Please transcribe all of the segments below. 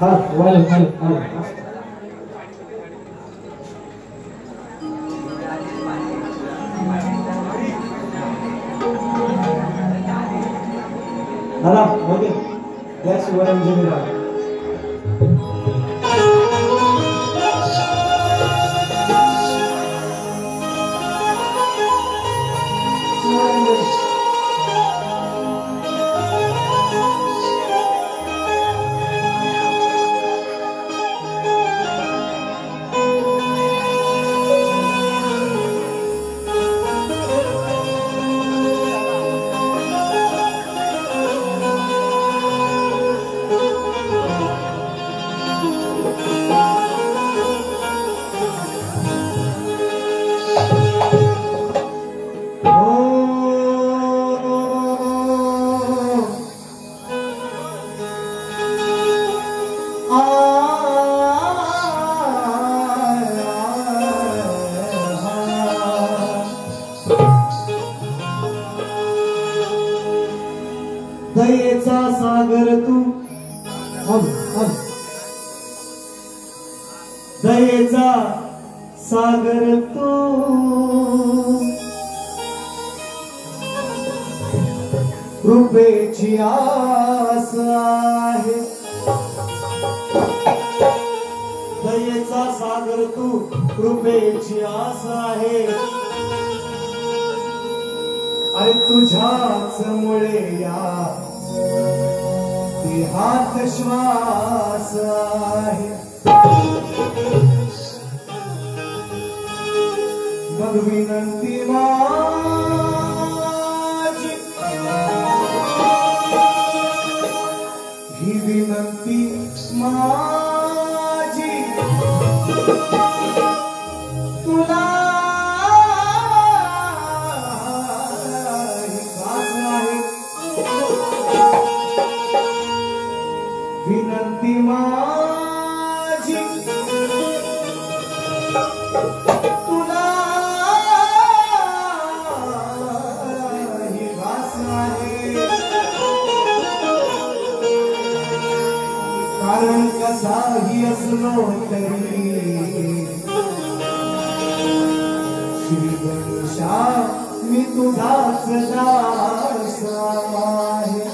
हाँ वाले Hala, okay. That's what I'm doing now. दयेचा सागर तू दयेचा सागर तू कृपेची आस आहे दयेचा सागर तू कृपेची आस आहे अरे तुझ्याच मुळे या देहात श्वास आहे मग विनंती माझी ही विनंती माझी तुला विनंती माझी तुला ही भास आहे कारण कसाही असलो तरी श्री गणेशा मी तुझाच दास आहे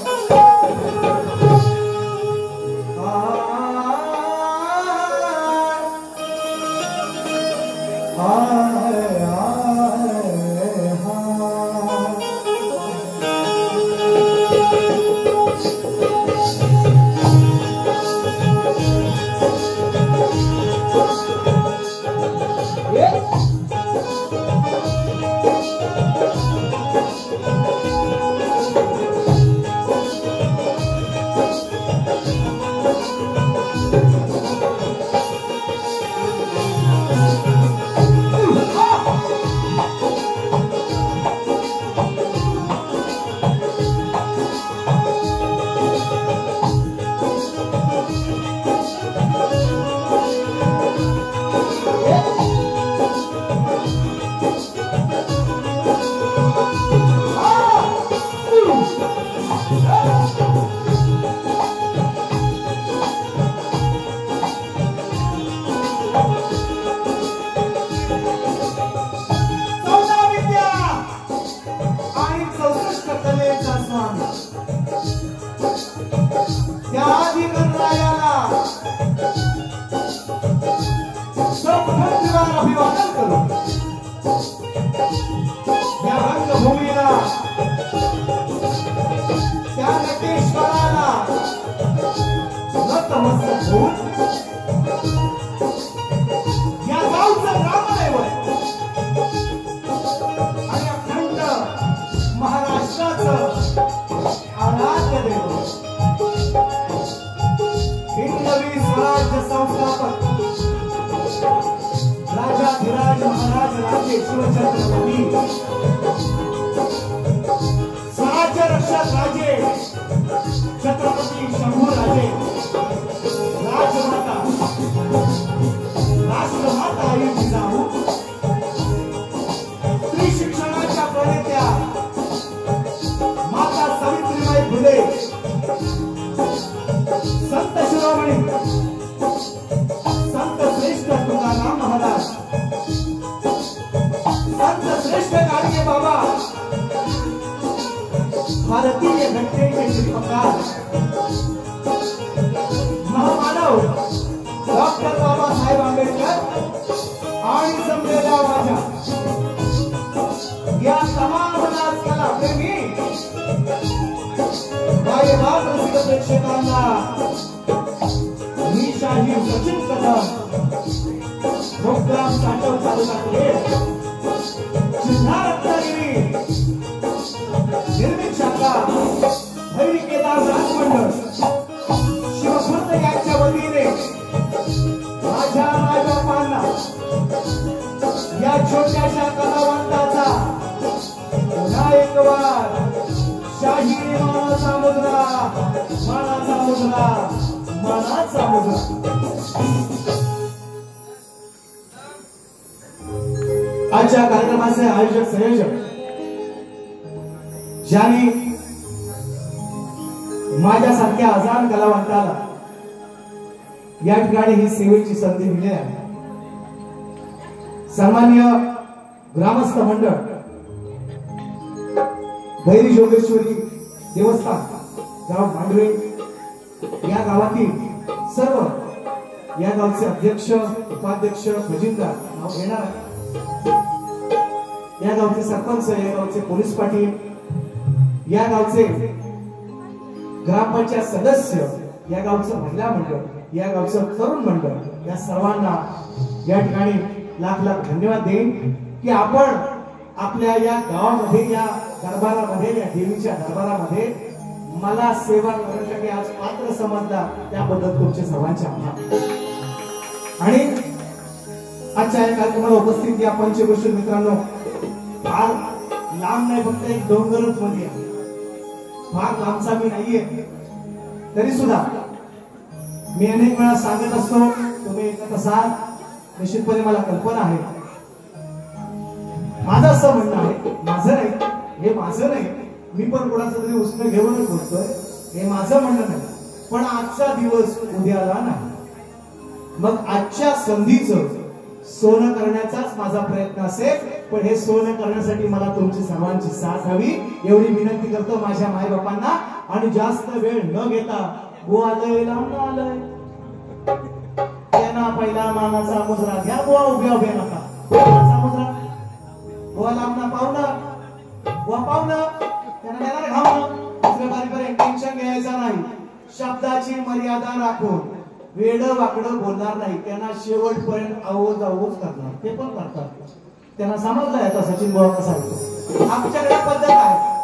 अभिवादन करो त्या रंगभूमीला त्या नटेश्वराला नतमस्तक होऊन या गावचं रामदैवत आणि अखंड महाराष्ट्राचं आराध्य दैवत हिंदवी स्वराज्य संस्थापक राजाधिराज महाराज राजे शिवछत्रपती स्वराज्य रक्षक राजे छत्रपती शंभूराजे राजमाता राष्ट्रमाता आई जिजाऊ स्त्री शिक्षणाच्या प्रणेत्या माता सावित्रीबाई फुले संत शिरोमणी भारतीय घटनेचे शिल्पकार महामानव डॉक्टर बाबासाहेब आंबेडकर आणि जमलेल्या माझ्या या तमाम कला प्रेमी गायबाग रसिक प्रेक्षकांना मी शाही सचिन कदम मुक्काम साठव तालुक्यातले जिल्हा रत्नागिरी निर्मित शाखा भैरी केदार राजमंडळ शिवभक्त यांच्या वतीने माझ्या मायबापांना या छोट्याशा कलावंताचा पुन्हा एक वार शाही मानाचा मुद्रा मानाचा मुद्रा मानाचा मुद्रा. आजच्या कार्यक्रमाचे आयोजक संयोजक ज्यांनी माझ्यासारख्या अजान कलावंताला या ठिकाणी ही सेवेची संधी दिली आहे. सन्माननीय ग्रामस्थ मंडळ भैरी जोगेश्वरी देवस्थान गाव मांडवे या गावातील सर्व या गावचे अध्यक्ष उपाध्यक्ष खजिनदार नाव घेणार आहे. या गावचे सरपंच या गावचे पोलीस पाटील या गावचे ग्रामपंचायत सदस्य या गावचं महिला मंडळ या गावचं तरुण मंडळ या सर्वांना या ठिकाणी लाख लाख धन्यवाद देईन की आपण आपल्या या गावामध्ये या दरबारामध्ये या देवीच्या दरबारामध्ये मला सेवा करण्यासाठी आज पात्र समजला त्याबद्दल तुमचे सर्वांचे आभार. आणि आजच्या या कार्यक्रमाला उपस्थित या पंचक्रोशीर मित्रांनो फार लांब नाही फक्त एक डोंगरच मध्ये आहे. फार लांबचा मी नाहीये तरी सुद्धा मी अनेक वेळा सांगत असतो तुम्ही ऐकत असाल निश्चितपणे मला कल्पना आहे. माझं असं म्हणणं आहे माझं नाही हे माझं नाही मी पण कोणाचं तरी उष्ण घेऊनच बोलतोय हे माझं म्हणणं नाही पण आजचा दिवस उद्याला नाही. मग आजच्या संधीचं सोनं करण्याचाच माझा प्रयत्न असेल पण हे सोनं करण्यासाठी मला तुमची सर्वांची साथ हवी एवढी विनंती करतो माझ्या मायबापांना. आणि जास्त वेळ न घेता गो आलंय लांब आलंय त्यांना पहिला मानाचा मुजरा घ्या बुवा उभ्या उभ्या नका मानाचा मुजरा बुवा लांब ना पाहुणं त्यांना देणार घावणं दुसऱ्या बारीपर्यंत टेन्शन घ्यायचा नाही. शब्दाची मर्यादा राखून वेड वाकडं बोलणार नाही त्यांना शेवटपर्यंत आवाज करणार ते पण करतात त्यांना समजलंय आता सचिन बुवा कसा आहे. आमच्याकडे पद्धत आहे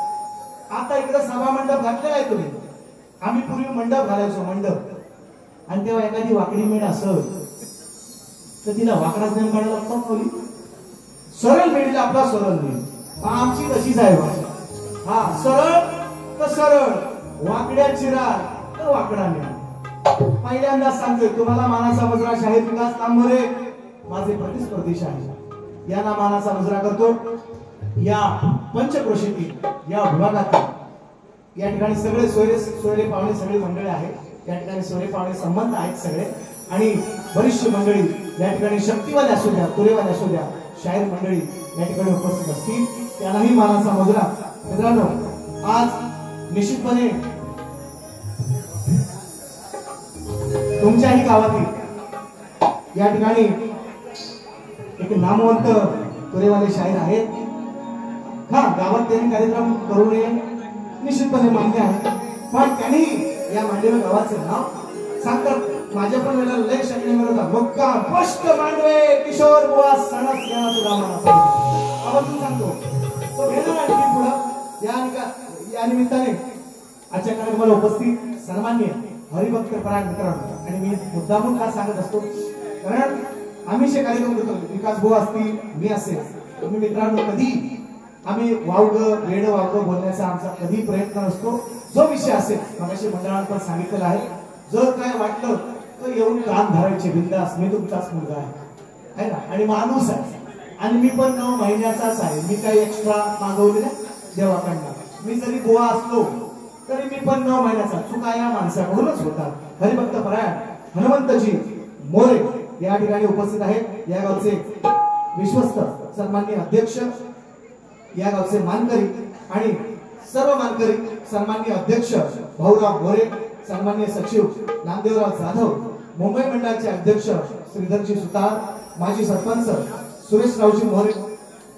आता इकडे सभा मंडप घातलेला आहे तुम्ही आम्ही पूर्वी मंडप घालायचो मंडप आणि तेव्हा एखादी वाकडी मेढ असं तर तिला वाकडाच नेम काढायला लागतो कोणी सरळ मेढीला आपला सरळ नेम आमची तशीच आहे भाषा. हा सरळ तर सरळ वाकड्या चिरा तर वाकडा नेम. पहिल्यांदा सांगतोय तुम्हाला मानाचा मुजरा शाहीर विकास तांबोरे माझे प्रतिस्पर्धी शाहीर यांना मानाचा मुजरा करतो. या पंचक्रोशीतील या विभागातील या ठिकाणी सगळे सोयरे पाहुणे सगळे मंडळी आहेत या ठिकाणी सोयरे पाहुणे संबंध आहेत सगळे आणि बरीचशी मंडळी या ठिकाणी शक्तीवाले असू द्या तुरेवाले असू द्या शाहीर मंडळी या ठिकाणी उपस्थित असतील त्यांनाही मानाचा मुजरा. मित्रांनो आज निश्चितपणे तुमच्याही गावातील या ठिकाणी एक नामवंत तुरेवाले शाहीर आहेत. हा गावात त्यांनी कार्यक्रम करू नये निश्चितपणे मान्य आहे पण त्यांनी या मांडवे गावाचं नाव सांगतात. माझ्या पण वेळेला लय शक्य मिळवता मुक्का स्पष्ट मांडवे किशोर बुवा सणस या तुला मला आवर्जून सांगतो तो घेणार आणखी पुढं या निमित्ताने आजच्या कार्यक्रमाला उपस्थित सन्माननीय हरिभक्त परायण मित्रांनो आणि मी मुद्दामून का सांगत असतो कारण आम्ही जे कार्यक्रम करतो विकास भाऊ असतील मी असेल तुम्ही मित्रांनो कधी आम्ही वावगं वेड वावगं बोलण्याचा आमचा कधी प्रयत्न नसतो. जो विषय असेल मगाशी मंडळात पण सांगितलेला आहे जर काय वाटलं तर येऊन कान धरायचे बिंदास मी तुमचाच मुलगा आहे ना आणि माणूस आहे आणि मी पण 9 महिन्याचाच आहे. मी काही एक्स्ट्रा मागवलेलं देवाकडनं मी जरी गोवा असलो तरी मी पण 9 महिन्याचा चुका या माणसाकडूनच होतात. हरिभक्त परायण हनुमंतजी मोरे या ठिकाणी उपस्थित आहेत. या गावचे विश्वस्त सन्माननीय अध्यक्ष या गावचे मानकरी आणि सर्व मानकरी सन्माननीय अध्यक्ष भाऊराव मोरे, सन्माननीय सचिव नामदेवराव जाधव, मुंबई मंडळाचे अध्यक्ष श्रीधरजी सुतार, माजी सरपंच सुरेशरावजी मोरे,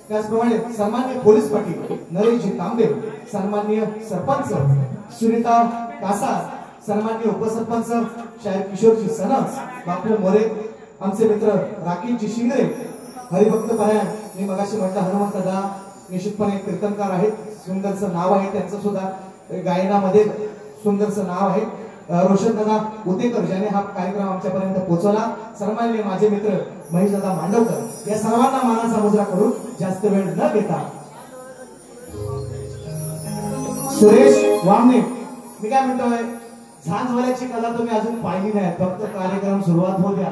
त्याचप्रमाणे सन्माननीय पोलीस पाटील नरेशजी तांबे, सन्माननीय सरपंच सुनीता कासार, सन्माननीय उपसरपंच शाहीर किशोरजी सनस, बापू मोरे, आमचे मित्र राकेशजी शिंगरे, हरिभक्त पारायण मी मगाशी म्हटलं हनुमंत दा निश्चितपणे कीर्तनकार आहेत, सुंदरचं नाव आहे त्यांचं सुद्धा गायनामध्ये सुंदरचं नाव आहे. रोशन दादा उतेकर ज्याने हा कार्यक्रम आमच्यापर्यंत पोहोचवला. सन्माननीय माझे मित्र महेश दादा मांडवकर, या सर्वांना मानाचा मुजरा करून जास्त वेळ न घेता सुरेश वामने, मी काय म्हणतोय झांजवाल्याची कला तुम्ही अजून पाहिली नाही, फक्त कार्यक्रम सुरुवात होऊ द्या.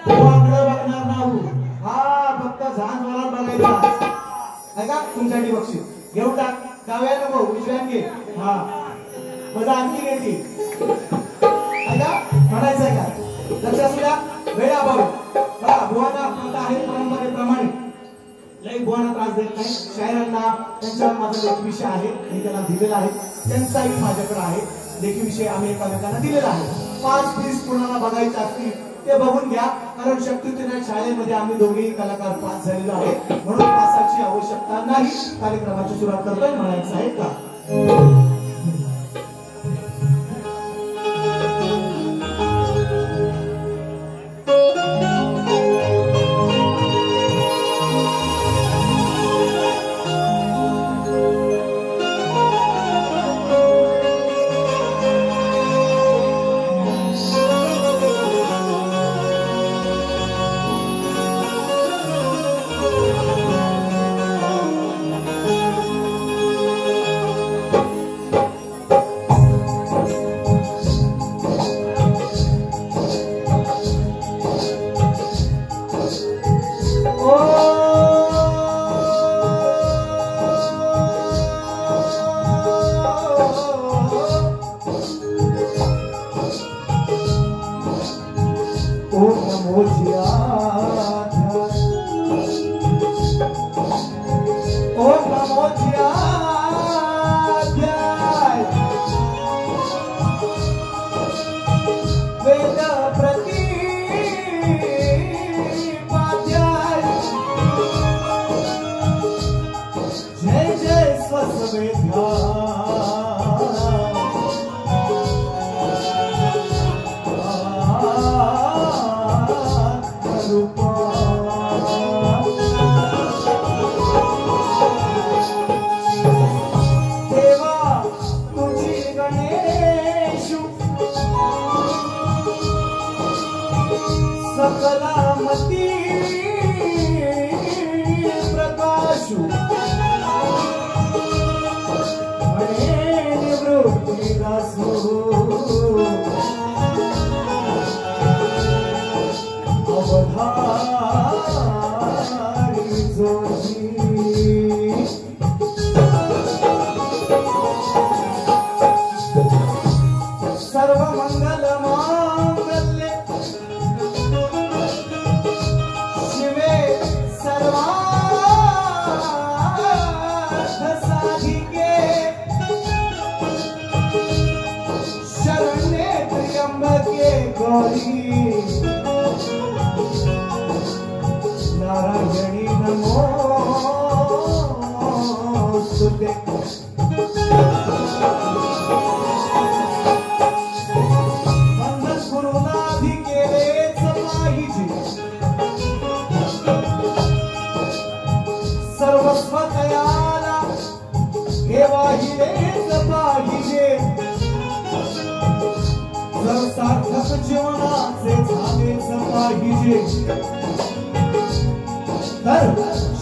बघणार नाही, हा फक्त झांजवाला बघायचा. ऐका तुमच्यासाठी बक्षीस घेऊन टाक, डाव्या नको उजव्यान घे. हा मजा आणखी घेतली. ऐका म्हणायचंय का लक्षात सुद्धा वेळ अभाव बघा. बुवाना प्रथा आहे परंपरेप्रमाणे लई बुवाना त्रास देत नाही. शायरांना त्यांच्यावर माझा एक विषय आहे, मी त्यांना दिलेला आहे, त्यांचाही माझ्याकडे आहे. लेखी विषय आम्ही एकामेकांना दिलेला आहे. 5 पीस कुणाला बघायचे असतील ते बघून घ्या, कारण शक्तीच्या शाळेमध्ये आम्ही दोघेही कलाकार पास झालेलो आहे, म्हणून पासाची आवश्यकता नाही. कार्यक्रमाची सुरुवात करतोय, म्हणायचं आहे का?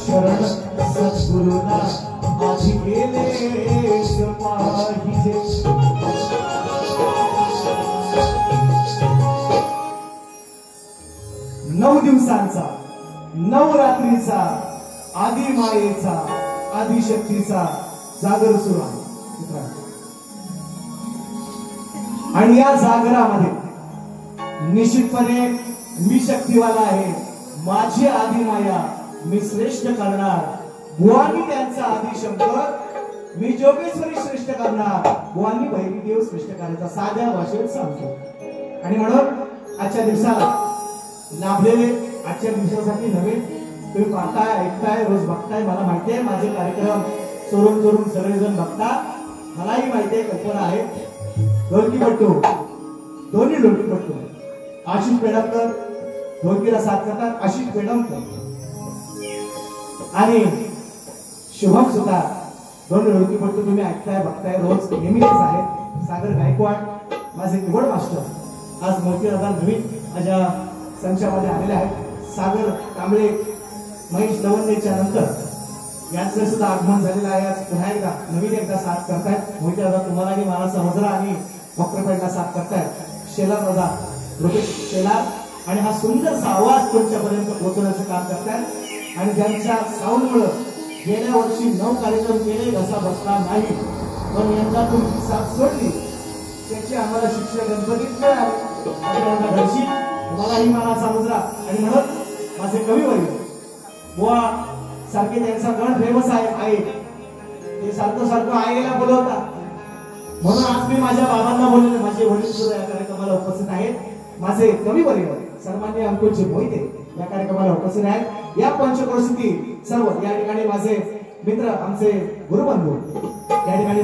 शरण सद्गुरुना आधी गेले पाहिजे. 9 दिवसांचा, 9 रात्रीचा, आदी मायेचा, आदिशक्तीचा जागर सुरू आहे मित्रांनो. आणि या जागरामध्ये निश्चितपणे मी शक्तीवाला आहे, माझी आदी माया मी श्रेष्ठ करणार. बुवानी त्यांचा आदिशंकर मी जोगेश्वरी श्रेष्ठ करणार बुवांनी बहिरी देव श्रेष्ठ करायचा साध्या भाषेत सांगतो. आणि म्हणून आजच्या दिवसाला लाभलेले आजच्या दिवसासाठी नवीन तुम्ही पाहताय ऐकताय रोज बघताय. मला माहिती आहे माझे कार्यक्रम चोरून चोरून सगळेजण बघतात. मलाही माहिती आहे कल्पना आहे. ढोलकीपट्टू दोन्ही ढोलकीपट्टू आशिष पेडमकर ढोलकीला साथ करतात. आशिष पेडमकर आणि शुभम सुद्धा दोन ढोलकीपट्टू तुम्ही ऐकताय बघताय रोज नेहमीच आहेत. सागर गायकवाड माझे कीबोर्ड मास्टर आज मोतीदादा नवीन माझ्या संचामध्ये आलेले आहेत. सागर कांबळे महेश लवंदेच्या नंतर यांचं सुद्धा आगमन झालेलं आहे. आज पुन्हा एकदा नवीन एकदा साथ करतायत. मोतीदादा तुम्हालाही मला समजला आणि वक्रपेडला साथ करतायत. शेलार दादा रुपेश शेलार आणि हा सुंदरसा आवाज तुमच्यापर्यंत पोहोचवण्याचं काम करतायत. आणि ज्यांच्या साऊंडमुळे गेल्या वर्षी 9 कार्यक्रम केले घसा बसला नाही पण यंदा तुमची साथ सोडली त्याची आम्हाला शिक्षक गणपतीत मिळाले. घरची तुम्हालाही मला समजला. आणि म्हणून माझे कविवर्य बुवा सारखे त्यांचा गण फेमस आहे. ते सारखं सारखं आईला बोलवतात म्हणून आज मी माझ्या बाबांना बोलले. माझे वडील सुद्धा या कार्यक्रमाला उपस्थित आहेत. माझे कविवर्य सन्माननीय अंकुशजी मोहिते या कार्यक्रमाला उपस्थित आहेत. या पंचक्रोशीतील सर्व या ठिकाणी माझे मित्र आमचे गुरुबंधू या ठिकाणी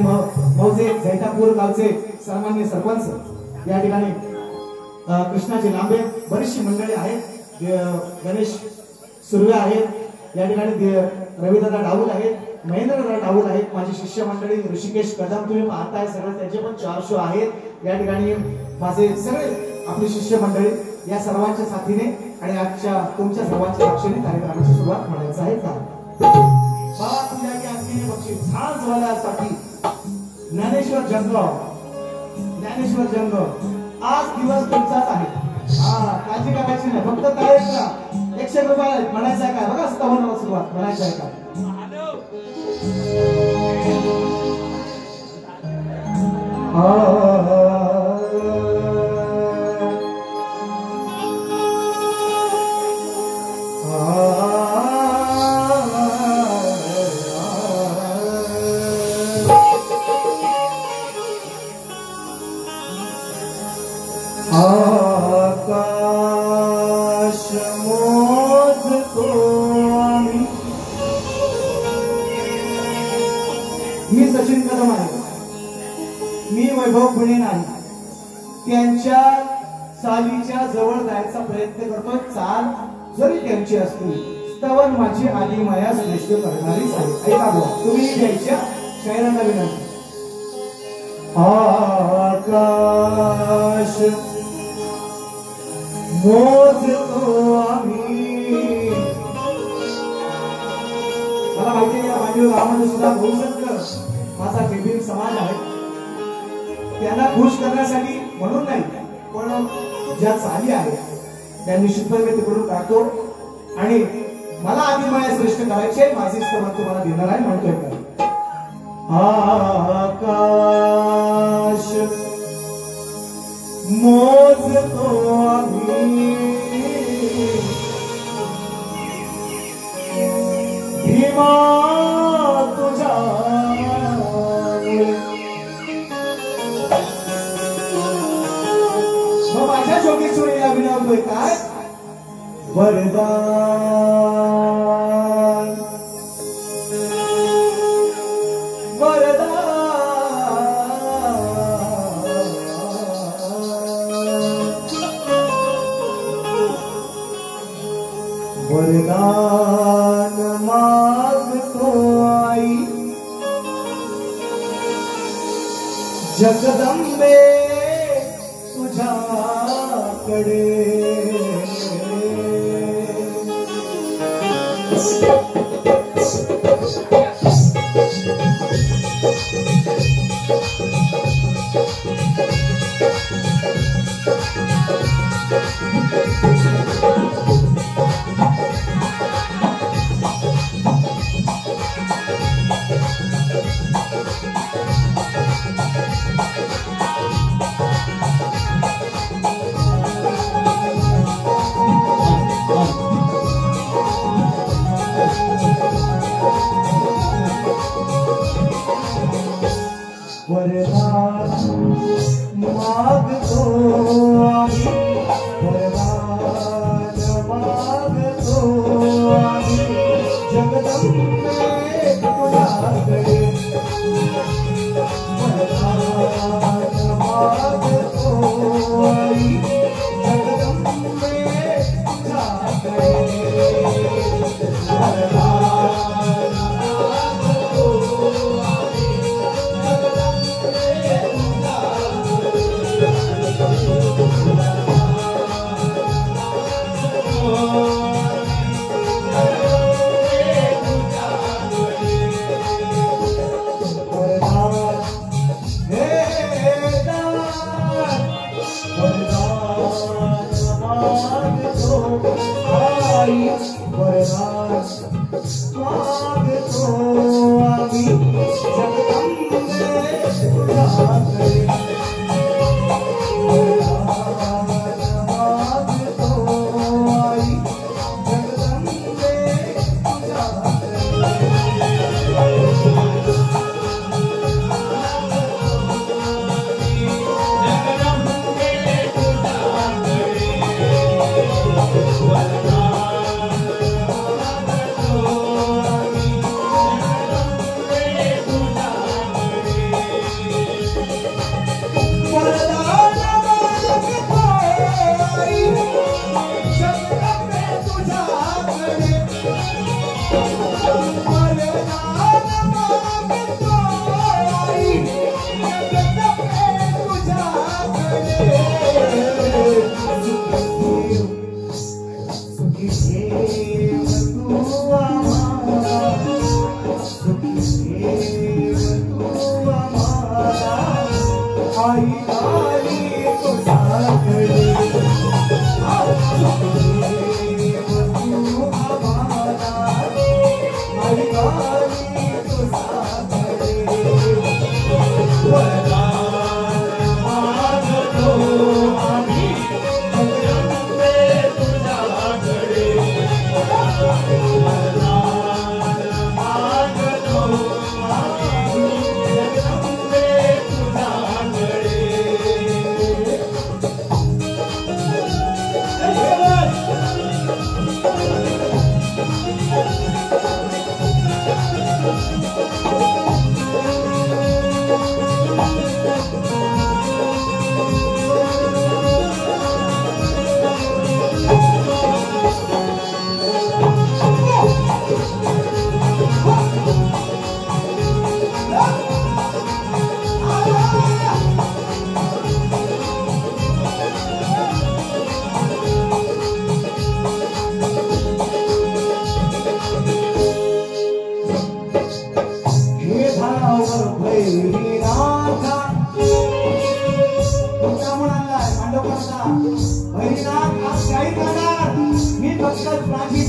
मौजे जैतापूर गावचे सन्माननीय सरपंच या ठिकाणी कृष्णाजी लांबे बरीचशी मंडळी आहेत. गणेश सुर्वे आहेत या ठिकाणी. रविदादा डाऊल आहेत. महेंद्रदादा डाऊल आहेत. माझी शिष्य मंडळी ऋषिकेश कदम तुम्ही पाहताय सगळं त्यांचे पण 4 शो आहेत या ठिकाणी. माझे सगळे आपली शिष्य मंडळी या सर्वांच्या साथीने आणि आजच्या तुमच्या सर्वांच्या साक्षीने कार्यक्रमाची सुरुवात म्हणायचं आहे. का बाबा तुझ्या की आजकीने बक्षीस छान झाल्यासाठी ज्ञानेश्वर जंग आज दिवस तुमचाच आहे. हा काळजी करायची नाही. फक्त तयारीला 100 रुपये म्हणायचं आहे. काय बघा स्तवनाला सुरुवात म्हणायचं आहे. का मी सचिन कदम आहे. मी वैभव पुणे नाही. त्यांच्या चालीच्या जवळ जायचा प्रयत्न करतो. चाल जरी त्यांची असली स्तवन माझी आली माया श्रेष्ठ करणारीच आहे. ऐका बुवा तुम्ही द्यायच्या शायरांना विनंती. आकाश मोजतो आम्ही. मला माहिती आहे या मांडीवर गावामध्ये सुद्धा बहुसंख्य माझा केबिन समाज आहे. त्यांना खुश करण्यासाठी म्हणून नाही पण ज्या चाली आहेत त्या निश्चितपणे मी तिकडून काढतो आणि मला आधी माया श्रेष्ठ करायचे माझी स्तवन तुम्हाला देणार आहे. म्हणतोय का आकाश मोजतो आम्ही भीमा तुझ्या माझ्या जोगेश्वरीला विनवतोय काय वरदान वरदान मागतो आई जगदंबे तुझ्याकडे. मागतो आम्ही जगदंबे तुझ्याकडे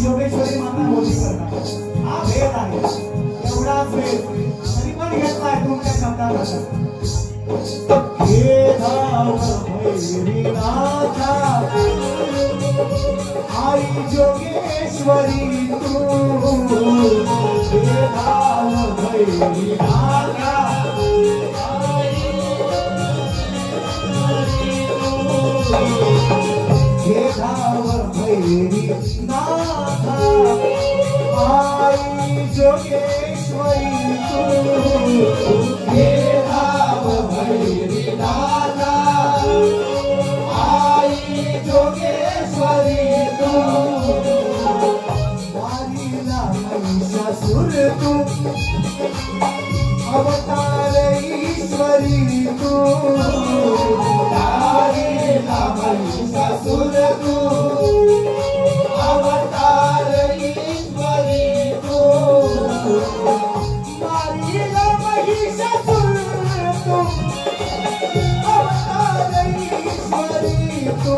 जोगेश्वरी माता बोली करणार हा भेद आहे एवढाच भेद तरी पण घेतलाय तुमच्या शब्दाला हे धाव भैरीनाथा आई जोगेश्वरी तू हे धाव भैरीनाथा हे धाव भैरीनाथा आई जोगेश्वरी तू हे धाव भैरीनाथा आई जोगेश्वरी तू वारीला महिषासुर तू अवतार ईश्वरी तू वारीला महिषासुर तू अवतार ईश्वरी तू वारीला महिषासुर तू अवतार ईश्वरी तू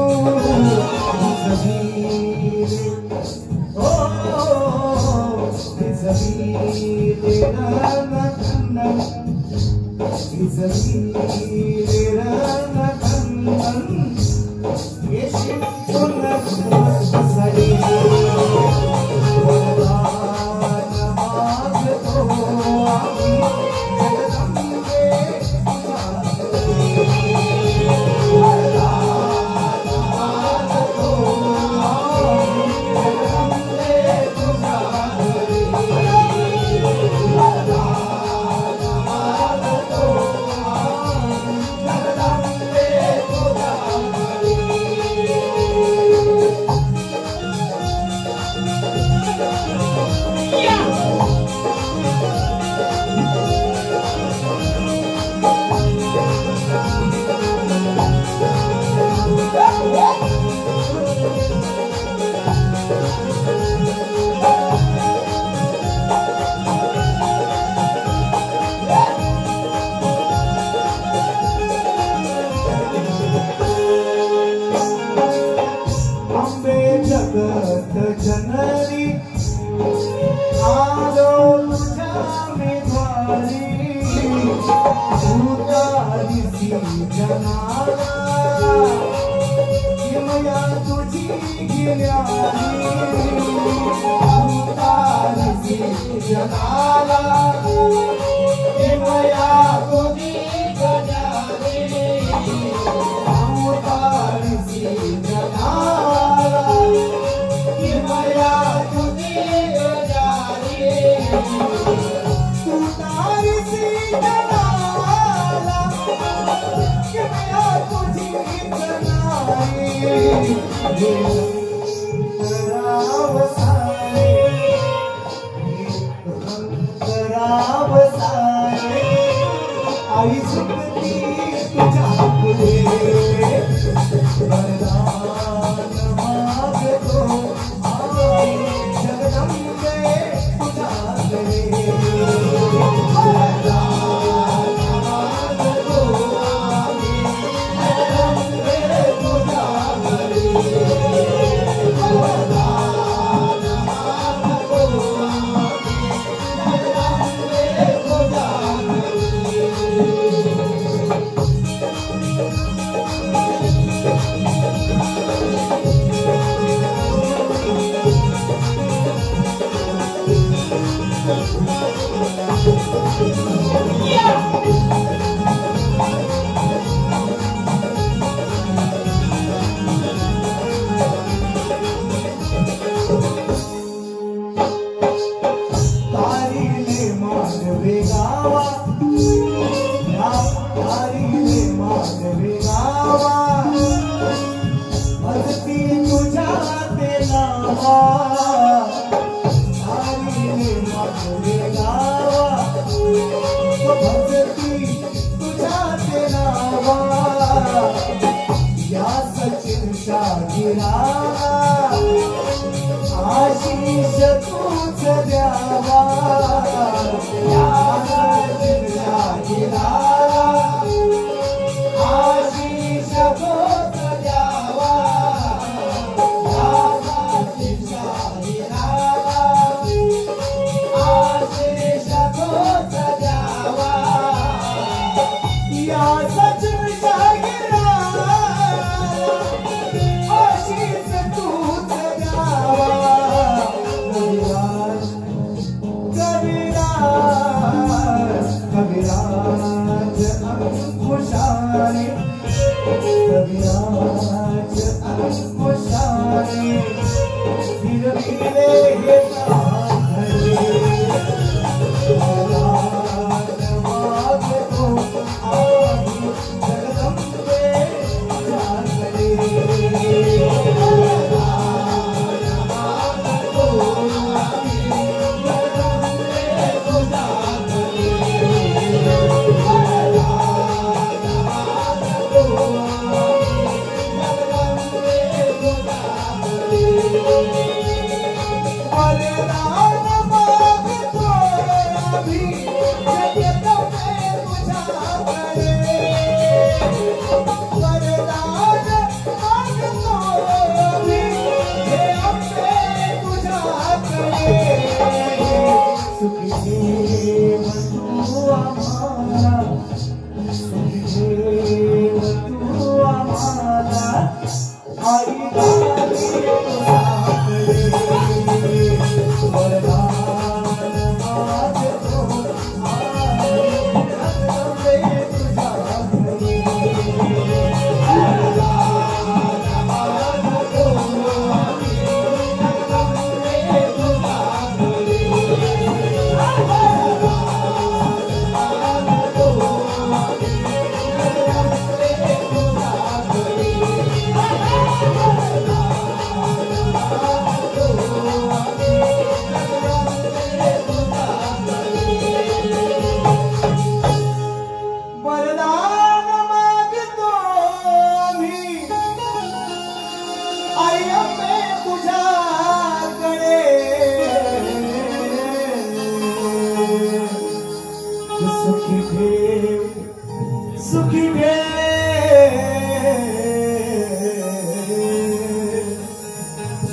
आई सुनती तुझा पुढे वरदान मागतो आई जगदंबे तुझ्याकडे वरदान मागतो आई जगदंबे तुझ्याकडे वरदान मागतो आई आशीष तूच द्यावा या सचिन आशीष तूच द्यावा या सचिन आशीष तूच द्यावा या सचिन आशीष तूच द्यावा कविराज अंकुशाने कविराज अंकुशाने फिरविले हे सागरे वरदान मागतो आई जगदंबे तुझ्याकडे वरदान मागतो आई जगदंबे तुझ्याकडे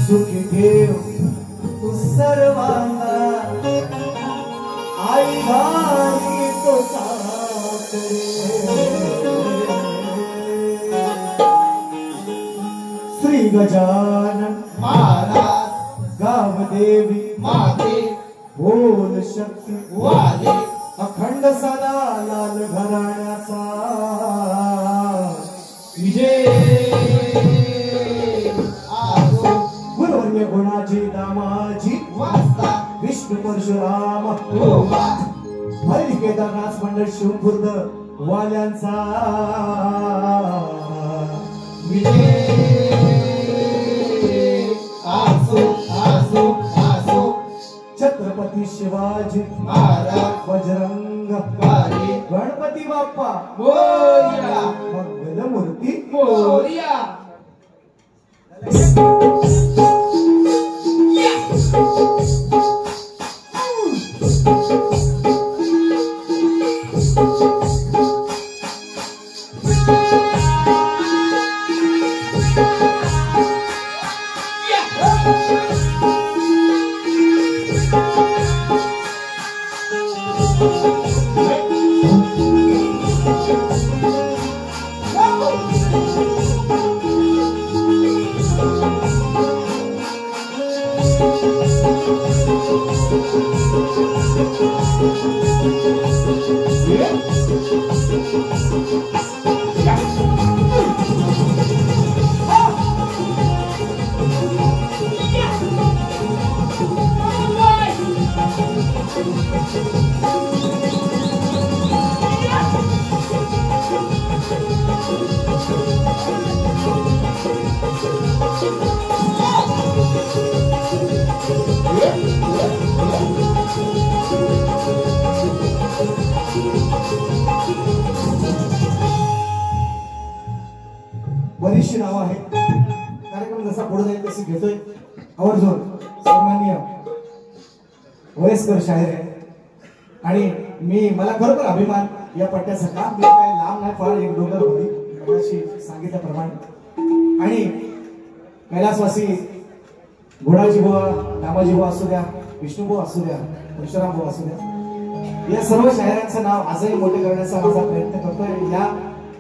सुखी ठेव तू सर्वांना आई भारी तो श्री गजानन महादेवी माते बोल शक्ती वाले अखंड साला लाल घराण्याचा विजय आजो गुरुवर्य गुणाची दामाजी वास्ता विष्णू परशुराम गोवा हरी केदारनाथ मंडळ शिवखुर्द वाल्यांचा विजय आजो आजो आजो छत्रपती शिवाजी महाराज बजरंग वाले गणपती बाप्पा मोरया मंगलमूर्ती मोरया बरीचशी नाव आहे. कार्यक्रम जसा पुढे जाईल तशी घेतोय. आवर्जून सन्माननीय वयस्कर शाहीर आहे आणि मला खरोखर अभिमान या पट्ट्याचा काम मी काय लांब नाही फार एक डोंगर होती मगाशी सांगितल्याप्रमाणे आणि कैलासवासी गुणाजी बुवा दामाजी बुवा असू द्या विष्णू बुवा असू द्या परशुराम बुवा असू द्या या सर्व शाहिरांचं नाव आजही मोठे करण्याचा माझा प्रयत्न करतोय. या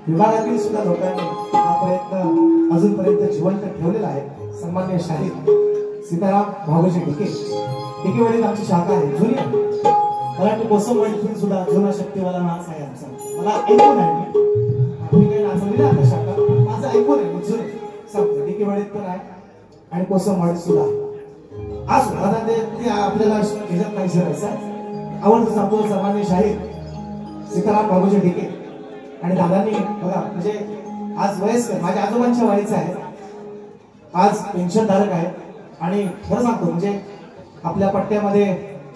विभागातील सुद्धा लोकांनी हा प्रयत्न अजूनपर्यंत जिवंत ठेवलेला आहे. सन्माननीय शाहीर सीताराम भाऊजी ढिके वडील आमची शाखा आहे जुनी मराठी कोसम वडील सुद्धा जुना शक्तीवाला नाच आहे आमचा. मला ऐकून आहे मी काही नाचवली ना आता शाखा माझं ऐकून आहे जुने समजा ढिके वडील पण आहे आणि कोसम वडील सुद्धा आज आता ते आपल्याला ह्याच्यात नाही शिरायचं आवडतं आपलं सन्माननीय शाहीर सीताराम भाऊजी ढिके आणि दादांनी बघा म्हणजे आज वयस्कर माझ्या आजोबांच्या वयाचं आहे आज पेन्शनधारक आहे आणि खरं सांगतो म्हणजे आपल्या पट्ट्यामध्ये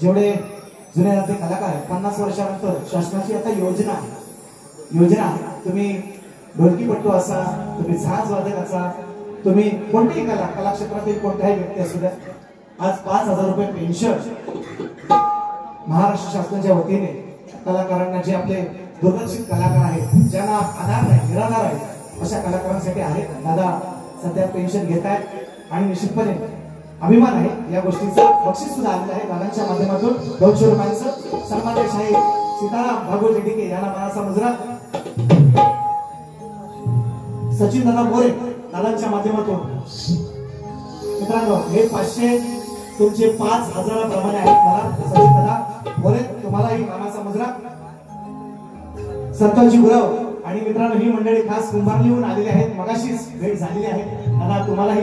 जेवढे जुने राहते कलाकार आहेत 50 वर्षानंतर शासनाची आता योजना तुम्ही ढोलकीपट्टू असा तुम्ही झांज वादक असा तुम्ही कोणतेही कला क्षेत्रातील कोणत्याही व्यक्ती असू द्या आज 5,000 रुपये पेन्शन महाराष्ट्र शासनाच्या वतीने कलाकारांना जे आपले दुर्लक्षित कलाकार आहेत ज्यांना आधार नाही निराधार आहे अशा कलाकारांसाठी आहेत. दादा सध्या पेन्शन घेत आहेत आणि निश्चितपणे अभिमान आहे या गोष्टीचा. बक्षीस सुद्धा आलेलं आहे दादांच्या माध्यमातून 200 रुपयांचं. सन्माननीय शाहीर सीताराम भाऊजी ढिके यांना मानाचा मुजरा सचिन दादा मोरे दादांच्या माध्यमातून. मित्रांनो हे 500 तुमचे 5,000 प्रमाणे आहेत. मला सचिन दादा मोरे तुम्हालाही मानाचा मुजरा. संतोषजी गुरव आणि मित्रांनो ही मंडळी खास कुंभारलीहून आलेली आहेत मगाशीच भेट झालेली आहे. दादा तुम्हालाही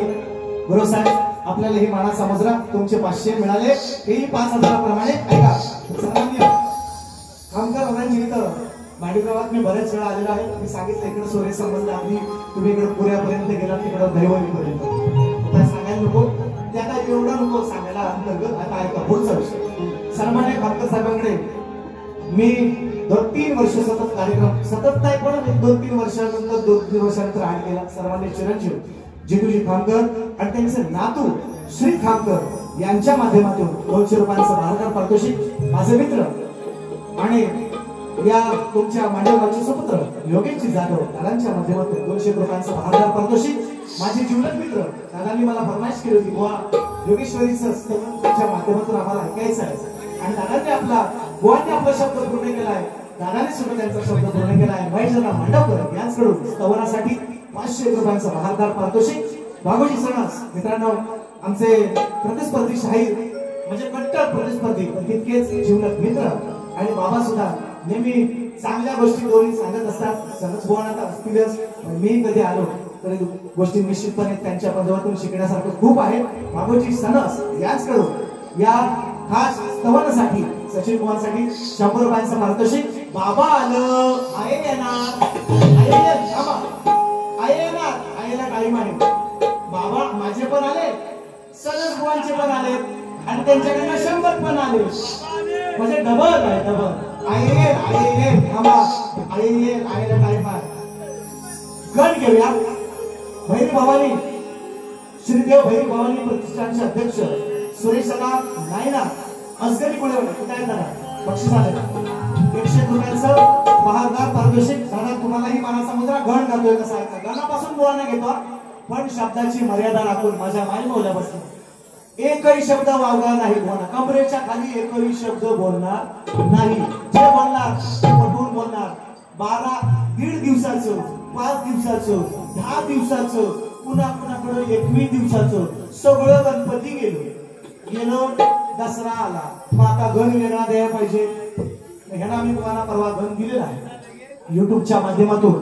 गुरव साहेब आपल्याला ही मानाचा मुजरा तुमचे 500 मिळाले हेही 5,000 प्रमाणे. ऐका सन्माननीय कामगार दादांची इथं मांडीगावात मी बरेच वेळा आलेलो आहे. मी सांगितलं इकडे सोरे संबंध आधी तुम्ही इकडे पुण्यापर्यंत गेलात तिकडं दैवलीपर्यंत काय सांगायला नको ते आता एवढं नको सांगायला अंतर्गत. आता ऐका पुढचा विषय सन्माननीय कामगार साहेबांकडे मी 2-3 वर्ष सतत कार्यक्रम सतत नाही पण 2-3 वर्षानंतर 2-3 वर्षानंतर आठ गेला. सर्वांनी चिरंजीव जितूजी खामकर आणि त्यांचे नातू श्री खामकर यांच्या माध्यमातून 200 रुपयांचं भारतात पारितोषिक. माझे मित्र आणि या तुमच्या मांडवगावचे सुपुत्र योगेशजी जाधव दादांच्या माध्यमातून 200 रुपयांचं भारतात पारितोषिक. माझे जीवलग मित्र दादांनी मला फरमाईश केली होती बुवा योगेश्वरीचं तुमच्या माध्यमातून आम्हाला ऐकायचं आहे आणि दादांनी बुवांनी आपला शब्द पूर्ण केला आहे. दादाने सुद्धा त्यांचा शब्द पूर्ण केला आहे. महेशदादा मांडवकर यांच्याकडून स्तवनासाठी 500 रुपयांचं भारतात पारितोषिक. भागोजी सणास मित्रांनो आमचे प्रतिस्पर्धी शाहीर म्हणजे कट्टर प्रतिस्पर्धी पण तितकेच जीवलग मित्र आणि बाबा सुद्धा नेहमी चांगल्या गोष्टी दोन्ही सांगत असतात. सहज बोलणार तर असतीलच, पण मी कधी आलो तरी गोष्टी निश्चितपणे त्यांच्या पदवातून शिकण्यासारखं खूप आहे. बाबूजी सणस याचकडून या खास स्तवनासाठी सचिन कुमारसाठी 100 रुपयांचं पारितोषिक. बाबा आलं, आहे येणार, आहे येणार, आईला टाईम आहे. बाबा माझे पण आले, सणस बुवांचे पण आले आणि त्यांच्याकडनं 100 पण आले, म्हणजे डबल आहे डबल. आई येईल थांबा, आई येईल, आईला टाईम आहे. गण घेऊया. भैरी भवानी श्रीदेव भैरी भवानी प्रतिष्ठानचे अध्यक्ष सुरेश नायना असगरी कुळेवाडे कुठे आहेत दादा? बक्षीस आले 101 रुपयांचं बहारदार पारितोषिक. दादा तुम्हालाही मानाचा मुद्रा गण करतोय कसा आहे का? गणापासून बोलणं घेतो पण शब्दाची मर्यादा राखून माझ्या माई मौल्यापासून एकही शब्द वावणार नाही. बोलणार कमरेच्या खाली एकही शब्द बोलणार नाही. जे बोलणार ते पटवून बोलणार. 1.5 दिवसाचं, 5 दिवसाचं, 10 दिवसाचं, पुन्हा पुन्हाकडे 21 दिवसाचं सगळं गणपती गेलो. दसरा आला मग आता गण वेगळा द्यायला पाहिजे. ह्याला मी तुम्हाला परवा गण दिलेला आहे युट्यूबच्या माध्यमातून.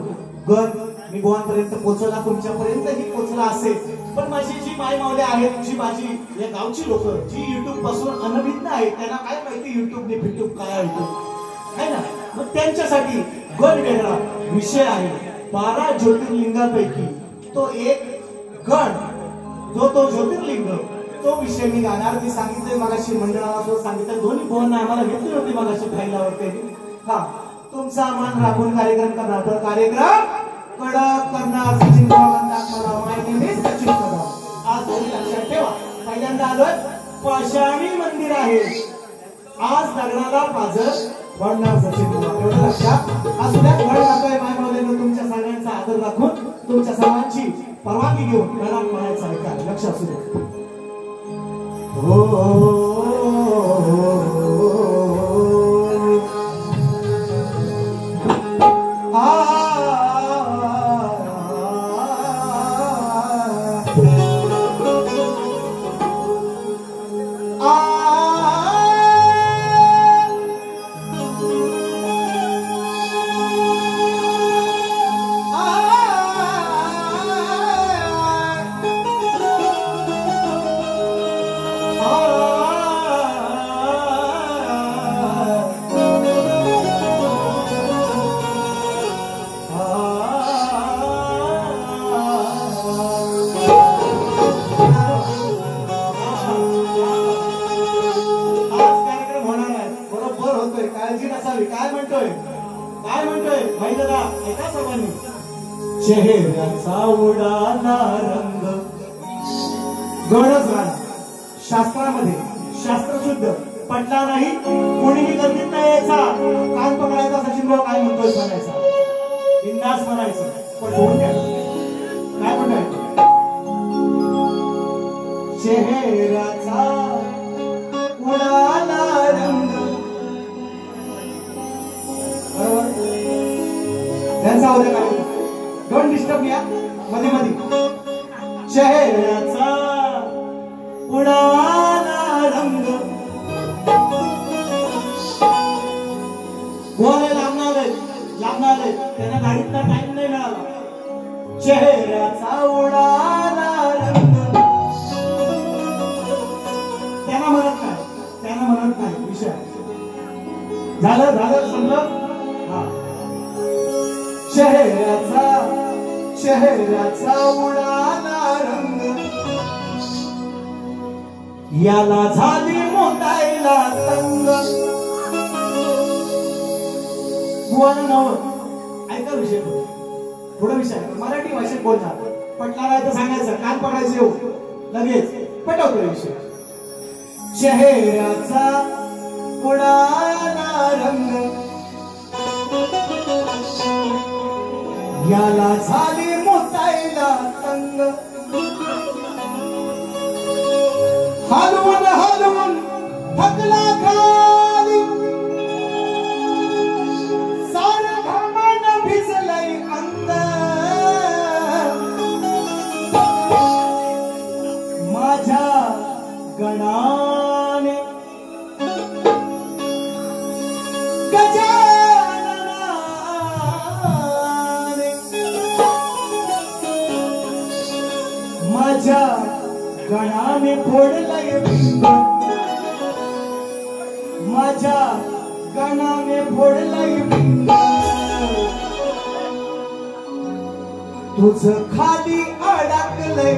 गण मी गोवांपर्यंत पोहोचवला, तुमच्यापर्यंतही पोहोचला असेल. पण माझी जी माय मावल्या आहेत, जी माझी या गावची लोक जी युट्यूब पासून अनभिज्ञ आहेत, त्यांना काय माहिती युट्यूबने फिट्यूब काय आहे ना. मग त्यांच्यासाठी गण वेगळा विषय आहे. 12 ज्योतिर्लिंगापैकी तो एक गण, तो ज्योतिर्लिंग, तो विषय मी गाणार. मी सांगितलंय मगाशी मंडळाला सांगितलं, दोन्ही बोलणं आम्हाला घेतली होती मगाशी खायलावरती. हा तुमचा मान राखून कार्यक्रम करणार, तर कार्यक्रम कडक करणार. सचिन मला माहिती सचिन कदम आज लक्षात ठेवा. पहिल्यांदा आलोय पाषाणी मंदिर आहे, आज लग्नाला पाजर वाढणार सचिन कुमार, एवढं लक्षात असू द्या. गड राहतोय माय मावल्यानं तुमच्या सगळ्यांचा आदर राखून तुमच्या सर्वांची परवानगी घेऊन गणात म्हणायचं आहे का? लक्ष असू द्या. चेहऱ्याचा उडाला रंग. गणच राहणार शास्त्रामध्ये, शास्त्रशुद्ध पटला नाही कोणीही गर्दीत नाही यायचा. कान पकडायचा, सचिन भाऊ काय म्हणतोय म्हणायचा, बिंदास म्हणायचं. पण होऊन द्या काय म्हणतोय. चेहऱ्याचा उडाला रंग, बरोबर त्यांचा उद्या काय डोंट डिस्टर्ब या मध्ये मध्ये. चेहऱ्याचा उडाला रंग, बोलायला लागणार त्यांना गाडीतला टाइम नाही मिळाला. चेहऱ्याचा उडाला रंग, त्यांना म्हणत नाही विषय झालं समजा. चेहऱ्याचा उडाला रंग, याला झाली मोतायला तंग. ऐका विषय पुढे विषय मराठी भाषेत बोलणार. पटला नाही तर सांगायचं, कान पकडायचं येऊ लगेच पटवतो विषय. चेहऱ्याचा उडाला रंग, याला झाली मोतायला तंग. हलवून थकला खाली, सारखं मन भिजलंय अंग. माझ्या गणाने गजाननाने माझ्या गणाने फोडलंय भिंग माझ्या गणाने फोडलंय भिंग तुझं खाली अडकलंय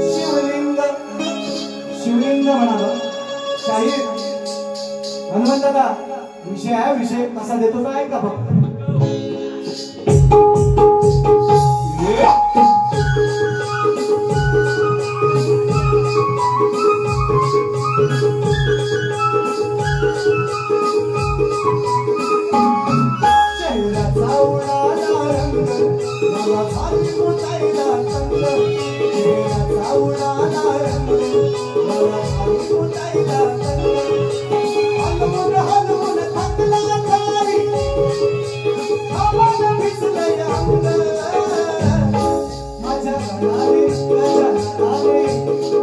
शिवलिंग शिवलिंग म्हणाल काही हनुमंत दादा विषय आहे विषय कसा देतो तो ऐका फक्त चेहऱ्याचा उडाला रंग मला झाली मुताईला संग चेहऱ्याचा उडाला रंग मला झाली मुताईला संग हलवून हलवून थकला खाली आवाज भिजलंय अंग माझ्या गणाने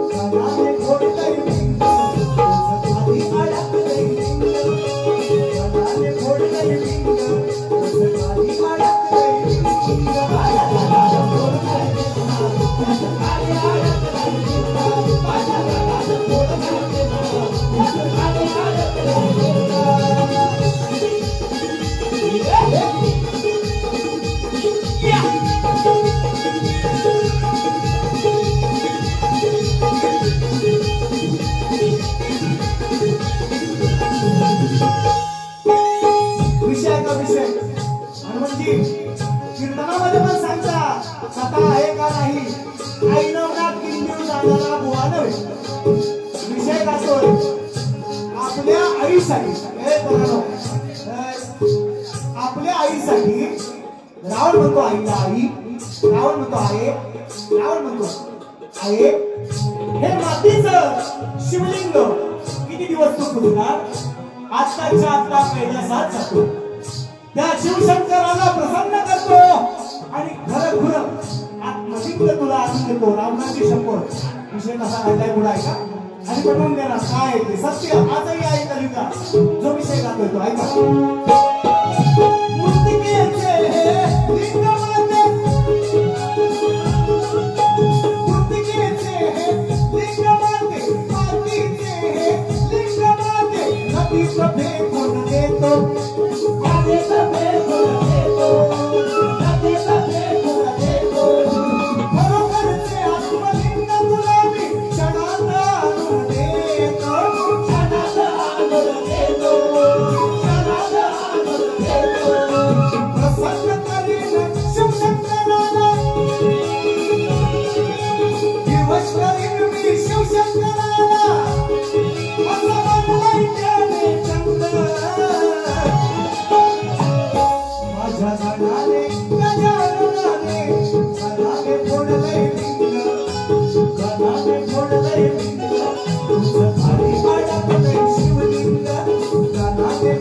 गणाने फोडलंय भिंग तुझं खाली अडकलंय भिंग गणाने फोडलंय भिंग तुझं खाली अडकलंय भिंग विषय का विषय हनुमानजी कीर्तनामध्ये पण सांगता कथा आहे का नाही आई नवरा किंदीव जाणारा बुवा नव्हे विषय का तो आपल्या आईसाठी आपल्या आईसाठी रावण म्हणतो आईला आई रावण म्हणतो आहे रावण म्हणतो आहे हे मातीचं शिवलिंग किती दिवस तू पुरणार आत्ताच्या आत्ता कैलासात जातो त्या शिवशंकराला प्रसन्न करतो आणि खरं खुरं आत्मलिंग तुला आणून देतो रावणाची शपथ विषय कसा राहिलाय पुढे ऐका आणि पटवून देणार काय ते सत्य आजही आहे कलिका जो विषय गातोय तो ऐका मूर्तिकेचे लिंग माते मूर्तिकेचे लिंग माते मातीचे लिंग माते नदीच फेकून देतो नदीच फेकून देतो नदीच फेकून देतो खरोखरचे आत्मलिंग तुला मी क्षणात आणून देतो क्षणात आणून देतो क्षणात आणून देतो प्रसन्न करीन शिवशंकराला दिवस करीन मी शिवशंकराला असं म्हणलंय त्याने चंद माझ्या गणाने गजाननाने गणाने फोडलंय भिंग गणाने फोडलंय भिंग तुझं खाली अडकलंय शिवलिंग गणाने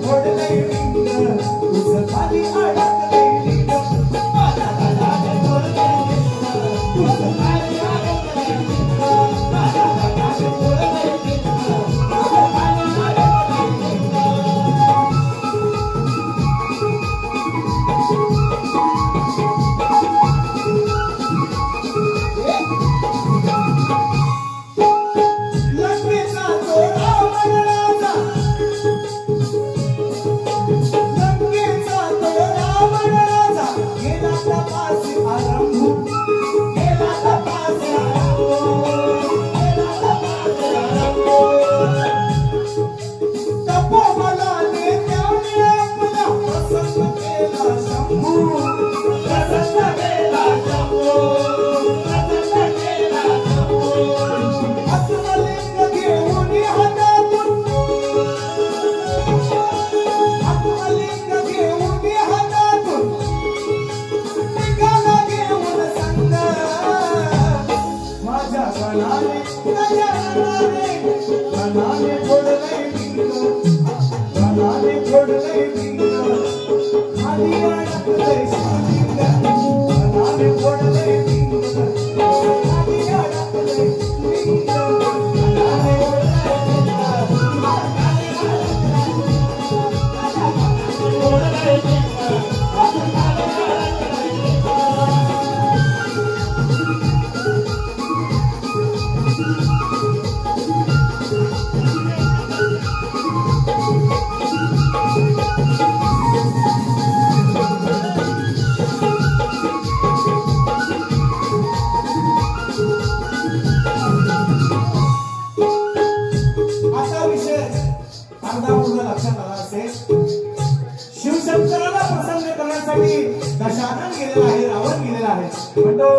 पाठी दशानन गेलेला आहे, रावण गेलेला आहे. म्हणतो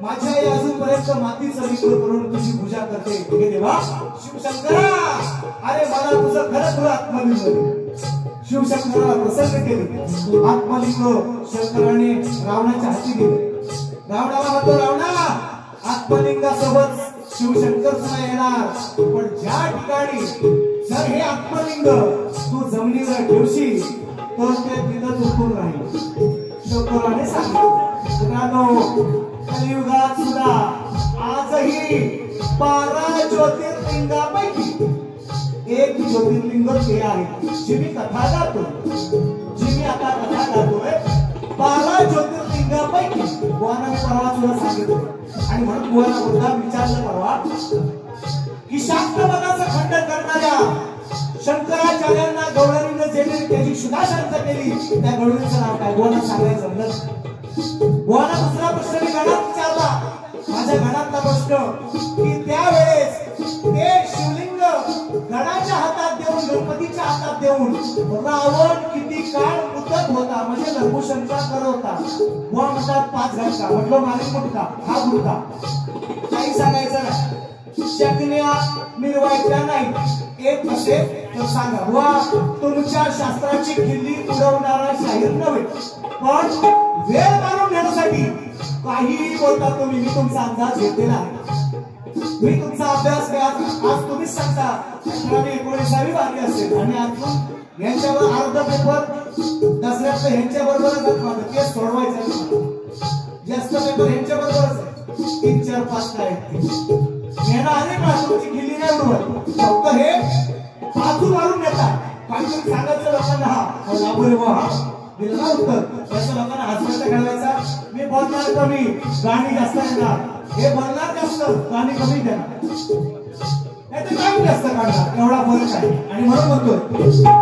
माझी आई अजूनपर्यंत मातीचं लिंग करून तुझी पूजा करते. हे देवा शिवशंकरा, अरे मला तुझं खरं तुला आत्मलिंग दे. शिवशंकराला प्रसन्न केले. आत्मलिंग शंकराने रावणाच्या हाती दिले. रावणाला म्हणतो, रावणा आत्मलिंगासोबत शिवशंकर सुद्धा येणार, पण ज्या ठिकाणी जर हे आत्मलिंग तू जमिनीवर ठेवशील तर ते तिथं उठून राहील. शंकराने सांगितलं. कलियुगात सुद्धा आजही 12 ज्योतिर्लिंगापैकी एक ज्योतिर्लिंग ते आहे जी मी कथा गातो, जी मी आता कथा गातोय. 12 ज्योतिर्लिंगापैकी बुवाना मी परवा तुला सांगितलं. आणि म्हणून बुवाला मुद्दा विचारलं परवा की शास्त्रमताचं खंडन करणाऱ्या शंकराचार्यांना गौडलिंग जेणे त्याची सुधाशांत केली, त्या गौडलिंगाचं नाव काय? बुवाना सांगायचं जमलं. बुवाना दुसरा प्रश्न मी गणात विचारला. माझ्या गणातला प्रश्न की त्यावेळेस ते शिवलिंग गणाच्या हातात देऊन, गणपतीच्या हातात देऊन रावण किती काळ मुदत होता, म्हणजे लघुशंका करत होता. बुवा म्हणतात 5 घंटा. म्हटलं मालिक मुटका हा मुटका काही सांगायचं नाही. शक्न्या मिरवायच्या नाही. एक असेल तर सांगा. बुवा तुमच्या शास्त्राची खिल्ली उडवणारा शाहीर नव्हे, पण वेळ मारून घेण्यासाठी काहीही बोलता तुम्ही. मी तुमचा अंदाज घेतलेला आहे. मी तुमचा अभ्यास आज तुम्हीच सांगता 19वी बारी असेल आणि अजून यांच्यावर अर्ध पेपर दसऱ्यात ह्यांच्या बरोबरच माझं ते सोडवायचं. जास्त पेपर ह्यांच्या बरोबरच आहे. 3, 4, 5 काय मेहनत अनेक तुमची खिल्ली नाही उडवत. फक्त हे बाजू मारून येतात. काहीतरी सांगायचं लोकांना हा लागू रे हा दिलं ना उत्तर. त्याचं लोकांना हास्याचा घालायचा. मी बोलणार कमी, गाणी जास्त येणार. हे बोलणार जास्त, गाणी कमी देणार. नाही तर गाणी जास्त काढणार. एवढा फरक आहे. आणि म्हणून म्हणतोय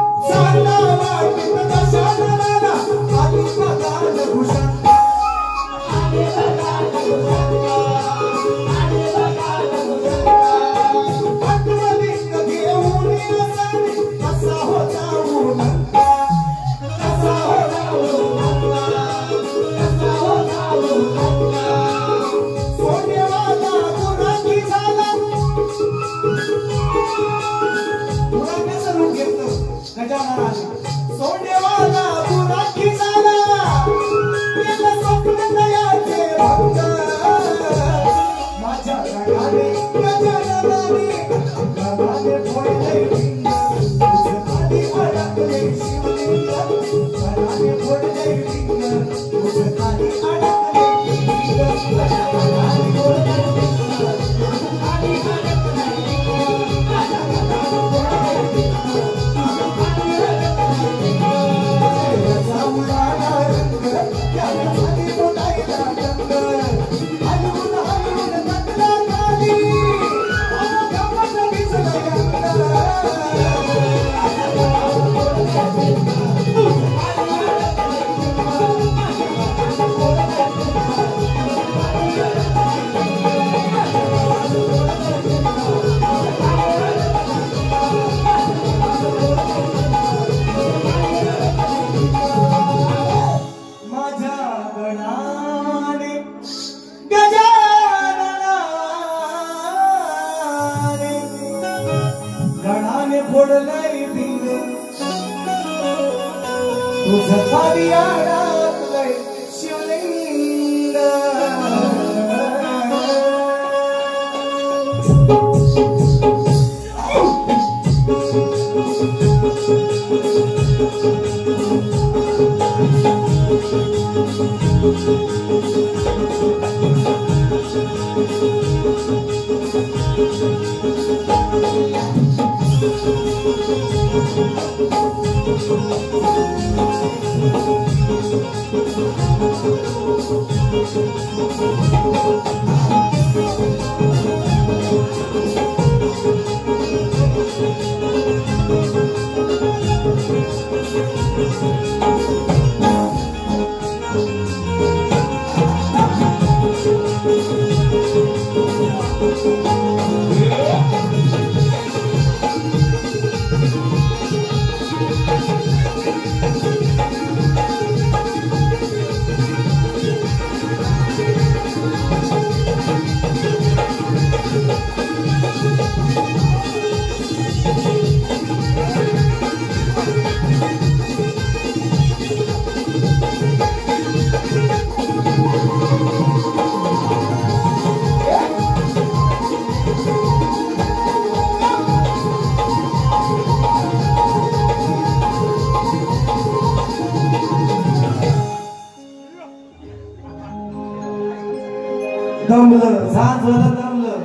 दमलं झाड झालं दमलं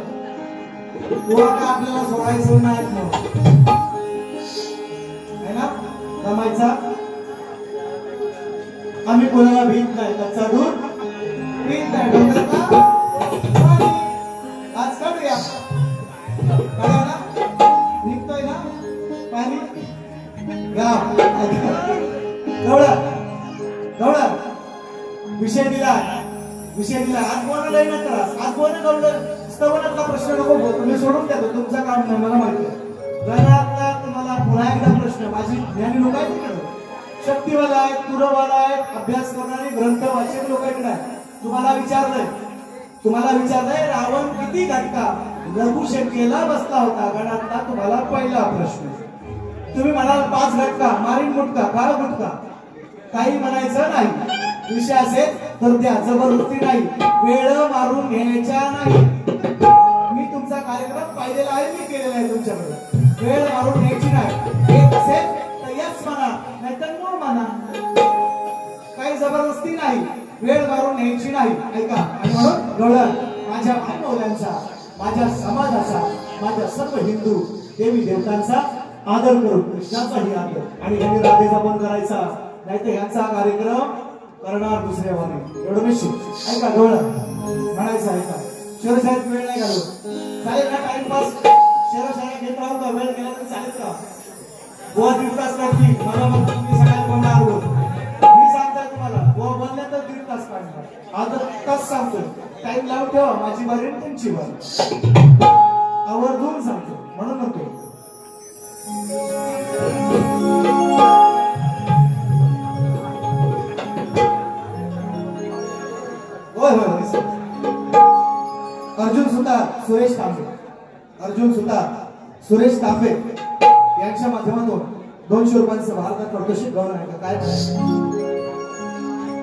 बुवा का आपल्याला सोडायचं नाही मग है ना दमायचा आम्ही कोणाला भीत नाही कच्चा दूध भीत नाही डोक्यात का पाणी. आज काढूया काढा ना निघतोय ना पाणी गवळा गवळा विषय दिला आज कोणाला लय न करा आज कोणा गवळं स्तवनातला प्रश्न नको तुम्ही सोडून द्या तुमचं काम नाही मला माहिती आहे गणातला तुम्हाला पुन्हा एकदा प्रश्न माझी ज्ञानी लोक आहेत तिकडे शक्तीवाला आहेत तुरवाला आहेत अभ्यास करणारे ग्रंथ वाचक लोक इकडे आहेत तुम्हाला विचारलंय रावण किती घटका लघुशंकेला बसला होता गणातला तुम्हाला पहिला प्रश्न तुम्ही म्हणाल 5 घटका मारीन गुटका काय गुटका काही म्हणायचं नाही विषय असेल तर त्या जबरदस्ती नाही वेळ मारून घ्यायच्या नाही मी तुमचा कार्यक्रम पाहिलेला आहे मी केलेला आहे तुमच्याकडे वेळ मारून घ्यायची नाही हे असेल तर यस म्हणा नाहीतर नो म्हणा काही जबरदस्ती नाही वेळ मारून घ्यायची नाही ऐका आणि म्हणून गवळण माझ्या भाईमौल्यांचा माझ्या समाजाचा माझ्या सर्व हिंदू देवी देवतांचा आदर करू कृष्णाचाही आदर आणि यांनी राधेचा पण करायचा नाही तर यांचा कार्यक्रम करणार दुसऱ्यावाने एवढं निश्चित ऐका गवळण म्हणायचं ऐका शहरशाळेत वेळ नाही घालू चालेल ना टाइमपास शहरशाळेत घेत राहू का वेळ गेला तर चालेल का बुवा 1.5 तास लागतील मला मग तुम्ही सगळ्यात बोलणार मी सांगताय तुम्हाला बुवा बोलल्या तर 1.5 तास काढणार आता तास सांगतो टाइम लावून ठेवा माझी बारी तुमची बारी आवर्जून सांगतो म्हणून म्हणतो होय होय अर्जुन सुरेश तांबे यांच्या माध्यमातून 200 रुपयांचं भारतात पारितोषिक गवळण आहे का काय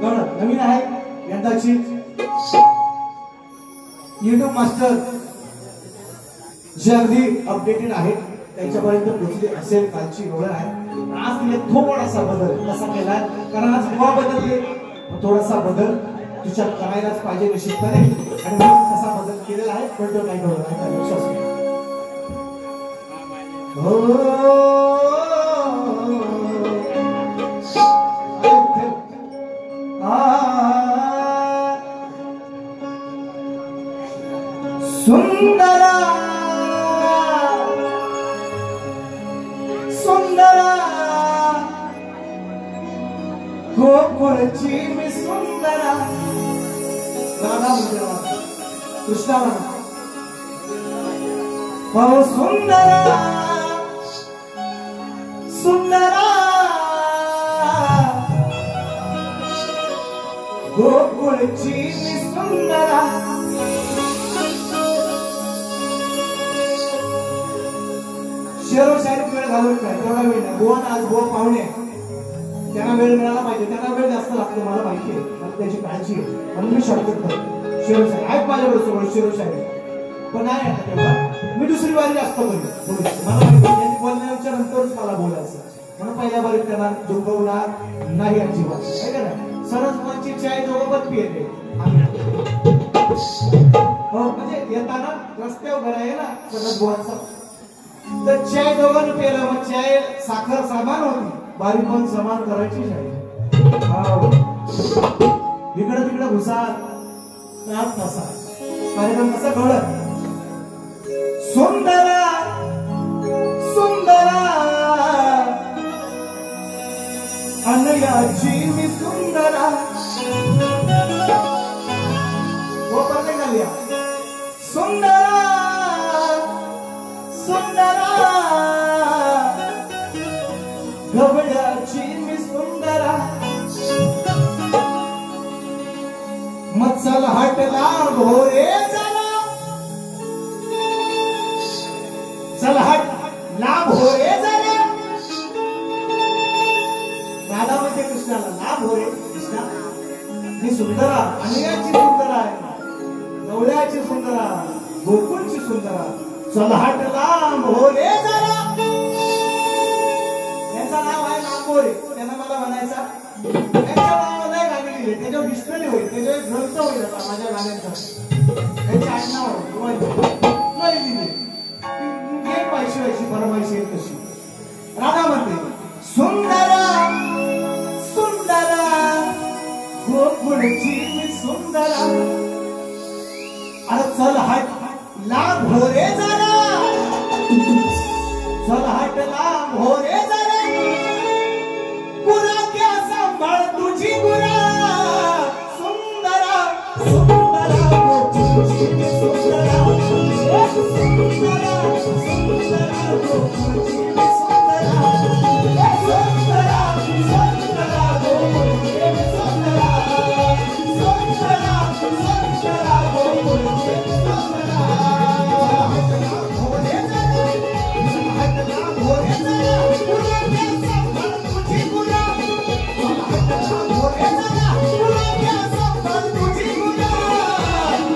गवळण नवीन आहे यंदाची युट्यूब मास्टर जे अगदी अपडेटेड आहेत त्यांच्यापर्यंत पोहोचली असेल कालची गवळण आहे आज तिने थोडासा बदल कसा केला कारण आज बुवा बदलले थोडासा बदल तुझ्यात करायलाच पाहिजे निश्चितपणे आणि कसा बदल केलेला आहे कळतो काय गवळण आहे विश्वास सुंदरा सुंदरा गोकुळची मी सुंदरा राधा म्हणजे कृष्णा हो सुंदरा सुंदरा गोकुळची मी सुंदरा शेरोशायरीत वेळ घालवत नाही तेवढा वेळ नाही गोवा आज गोवा पाहुणे त्यांना वेळ मिळाला पाहिजे त्यांना वेळ जास्त लागतो मला माहिती आहे मला त्याची काळजी आहे म्हणून मी शॉर्टकट करतो शेरोशायरी आहेत माझ्याकडे सोबत शेरोशायरी पण नाही आता तेव्हा मी दुसरी वारी जास्त बोलतो मला माहिती त्यांनी बोलण्याच्या नंतरच मला बोलायचं म्हणून पहिल्या बारीत त्यांना दुखवणार नाही अजिबात आहे का नाही सरसची चाय दोघं पण पिते हो म्हणजे येताना रस्त्यावर घर आहे ना सरस बुवांचा तर चाय दोघांनी पेलं मग चाय साखर समान होती बारी पण समान करायची चाय इकडे तिकडे घुसाल तसा कार्यक्रम कसा गवळण सुंदरा सुंदरा अनयाची मी सुंदरा वो पढ़ने का लिया सुंदरा सुंदरा गवळ्याची मी सुंदरा मत्सल हटला भोरे झाला चल हट लाभ भोरे झाला राधा म्हणजे कृष्णाला लाभ भोरे कृष्णा मी सुंदरा अनयाची सुंदरा आहे गवळ्याची सुंदरा गोकुळची सुंदरा चल हट लाभ भोरे झाला त्याचं नाव आहे नागोरे त्यांना मला म्हणायचा त्याच्या नावाला गाणी लिहिले त्याच्यावर डिस्कनी होईल त्याच्यावर ग्रंथ होईल आता माझ्या गाण्यांचा फरमाईश येत तशी राधा म्हणते सुंदरा सुंदरा गोकुळची मी सुंदरा अरे चल हट लांब हो रे जरा चल हट लांब हो रे जरा गुरा क्या सांभाळ तुझी गुरा सुंदरा सुंदरा गोकुळची मी सुंदरा सुंदरा सुंदरा गोकुळची मी सुंदरा सुंदरा सुंदरा गोकुळची मी सुंदरा सुंदरा सुंदरा गोकुळची मी सुंदरा भोले जरा भोले जरा गुरा क्या सांभाळ तुझी गुरा भोले जरा गुरा क्या सांभाळ तुझी गुरा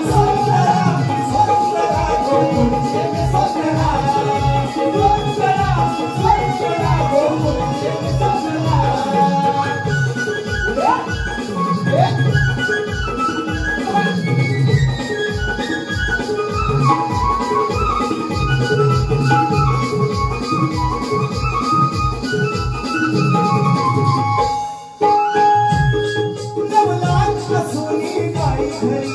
सुंदरा सुंदरा गोकुळची मी सुंदरा सुंदरा सुंदरा गोकुळची मी सुंदरा नवलात सोनी गाई घरी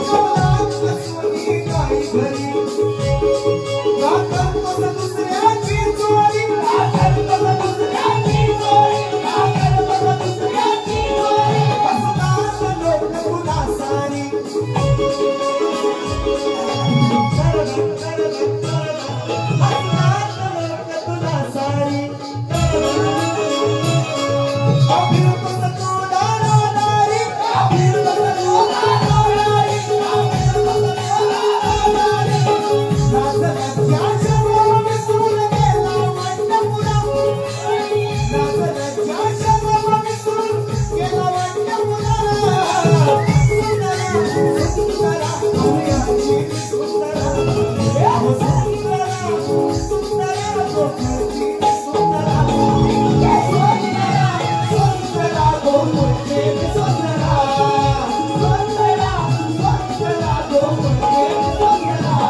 नवलात सोनी गाई घरी राखत बस दुसऱ्याची चोरी राखत बस दुसऱ्याची चोरी राखत बस दुसऱ्याची चोरी हसतात लोक तुला सारी हसतात लोक तुला सारी अभिर बस तुला नारी अभिर बस तुला नारी अभिर बस तुला नारी नाचण्याच्या शब्दाला विसरून गेला वाटपुरा नाचण्याच्या शब्दाला विसरून गेला वाटपुरा सुंदरा सुंदरा दुनियाची सुंदरा सुंदरा सुंदरा गोकुळची सुंदरा सुंदरा गोकुळची सुंदरा सुंदरा सुंदरा गोकुळची सुंदरा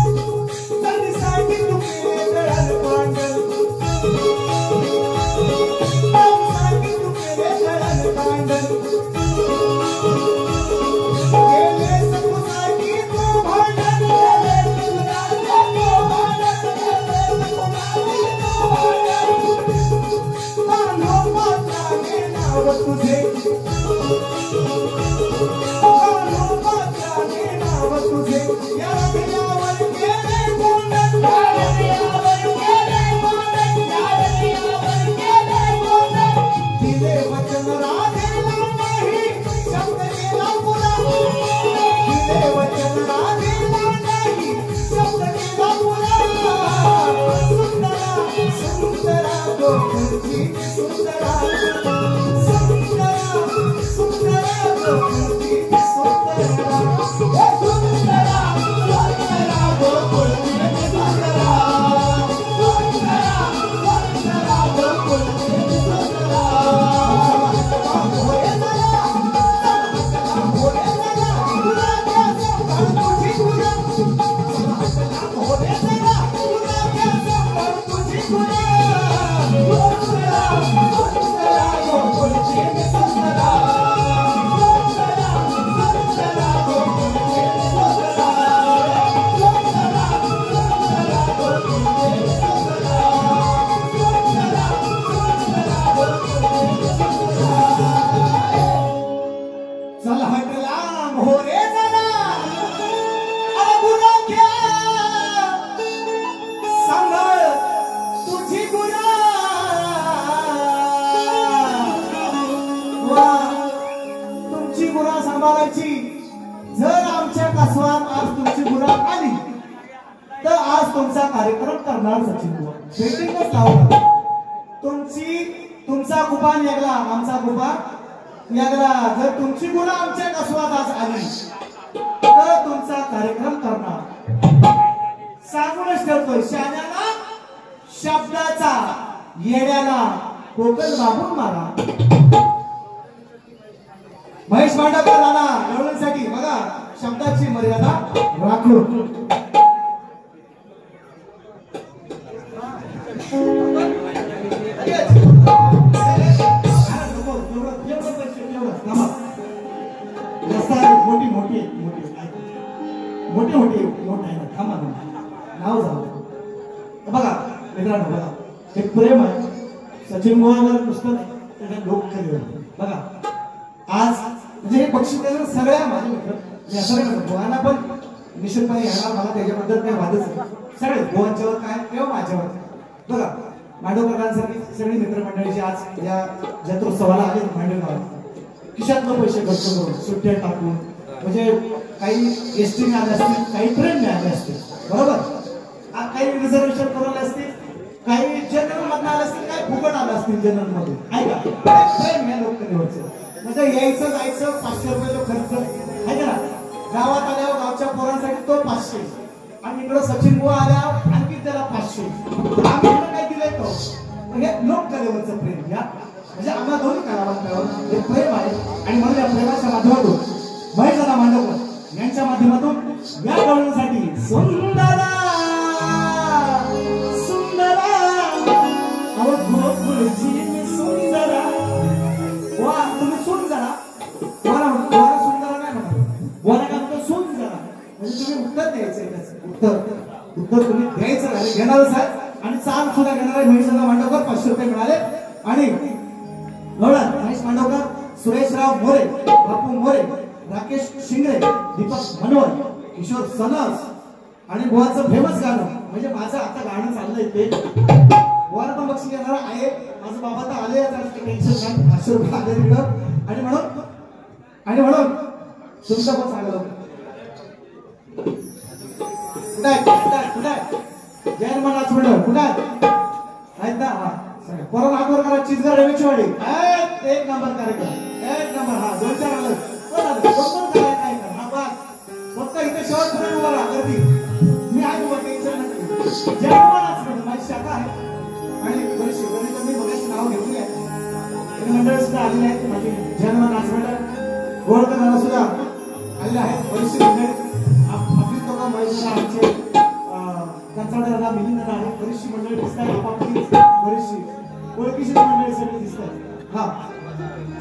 संधीसाठी तुकडे गळाल पांडल संधीसाठी तुकडे गळाल पांडल गेले सकुसाठी तू भांडण गेले सकुसाठी तू भांडण गेले सकुसाठी तू भांडण कान्हो पात्राने नाव तुझे कान्हो पात्राने नाव तुझे या दिलावर गेले गोंधळ या दिलावर गेले गोंधळ या दिलावर गेले गोंधळ दिले वचन राधेला नाही शब्द केला पुरा दिले वचन राधेला नाही शब्द केला पुरा सुंदरा सुंदरा गोकुळची सुंदरा सुंदरा सुंदरा गोकुळची सुंदरा सुंदरा सुंदरा गोकुळची सुंदरा सुंदरा सुंदरा गोकुळची सुंदरा भोले जरा भोले जरा गुरा क्या सांभाळ तुझी गुरा भोले जरा गुरा क्या सांभाळ तुझी गुरा सुंदरा सुंदरा गोकुळची सुंदरा सुंदरा सुंदरा गोकुळची सुंदरा सुंदरा सुंदरा गोकुळची सुंदरा सुंदरा सुंदरा गोकुळची सुंदरा चल हट लांब हो रे जरा अरे गुरा क्या सांभाळ तुझी गुरा वा तुमची गुरा सांभाळायची जर आमच्या कासवात आज तुमची गुरा आली तर आज तुमचा कार्यक्रम करणार सचिन बुवा भेटींगच लावणार तुमचा गुपा निघला आमचा गुपा याला जर तुमची गुण आमच्या कसवात आली तर तुमचा कार्यक्रम करणार. सांगूनच ठेवतोय, शाण्याला शब्दाचा, येड्याला कोकण बाबून मारा. महेश मांडवकर दादा गवळणसाठी बघा शब्दाची मर्यादा राखून. मोठी मोठी मोठी मोठी मोठ आहे ना, थांबा नाव झालं बघा मित्रांनो. बघा एक प्रेम आहे सचिन मोहावर नुसतं नाही, त्याच्या लोक खरे बघा. आज म्हणजे हे बक्षीस देणार सगळ्या माझे मित्र असं नाही म्हणत, गोवांना पण निश्चितपणे येणार, मला त्याच्याबद्दल काही वादच नाही. सगळे गोवांच्यावर काय किंवा माझ्यावर बघा. मांडवकरांसारखी सगळी मित्रमंडळीची आज या जत्रोत्सवाला आले. मांडवकर खिशातनं पैसे खर्च करून सुट्ट्या टाकून, म्हणजे काही एसटीने आले असतील, काही ट्रेनने आले असतील, बरोबर. काही रिझर्वेशन करून असतील, काही जनरल मधून आले असतील, काही फुकट आले असतील जनरल मध्ये. ऐका ट्रेन या लोककलेवरचं म्हणजे यायचं जायचं 500 रुपये जो खर्च आहे का ना. गावात आल्यावर गावच्या पोरांसाठी तो 500 आणि इकडं सचिन बुवा आल्यावर आणखी त्याला 500. आम्ही काय दिलंय तो म्हणजे लोककलेवरचं प्रेम या म्हणजे आम्हाला दोन्ही कलावंतांवर हे प्रेम आहे. आणि म्हणून या प्रेमाच्या माध्यमातून महेश दादा मांडवकर यांच्या माध्यमातून या गवळणीसाठी सुंदरा सुंदरा अहो गोकुळची सुंदरा. वा तुम्ही सुन जरा वा सुंदरा नाही म्हणा, वा का म्हणतो सुन जरा. म्हणजे तुम्ही उत्तर द्यायचंय त्याचं उत्तर तुम्ही द्यायचं आहे, घेणारच आहे. आणि चाल सुद्धा घेणार आहे. महेश दादा मांडवकर 500 रुपये मिळाले. आणि महेश मांडवकर, सुरेशराव मोरे, बापू मोरे, राकेश शिंगरे, दीपक मनोहर, किशोर सनस आणि गोवाचं फेमस गाणं म्हणजे माझं आता गाणं चाललंय ते गोवाला पण बक्षीस घेणार आहे. माझं बाबा तर आले, टेन्शन नाही, 500 रुपये आले तिकडं. आणि म्हणून तुमचं पण चांगलं कुठे जैन मनाच म्हणलं कुठे आहेत ना. हा कोरोना आगोर करा चिजगर रेवेचीवाडी एक नंबर कार्यक्रम, एक नंबर. हा 2-4 आलं काय कर. हा बस फक्त इथे शेवट पर्यंत उभा राहा गर्दी. मी आहे उभा, टेन्शन नका. जैन मनाच म्हणलं माझी शाखा आहे. आणि बरीचशी मी बघायची नाव घेतली आहे. मंडळ सुद्धा आलेली आहेत. माझी जैन मनाच म्हणलं गोळकरांना सुद्धा आलेले आहेत. बरीचशी मंडळी आपली लोक माहिती आमचे कंचाडला मिलिंद आहे. बरीचशी मंडळी दिसतात आपापली, बरीचशी ओळखीची मंडळी सगळी दिसतात. हा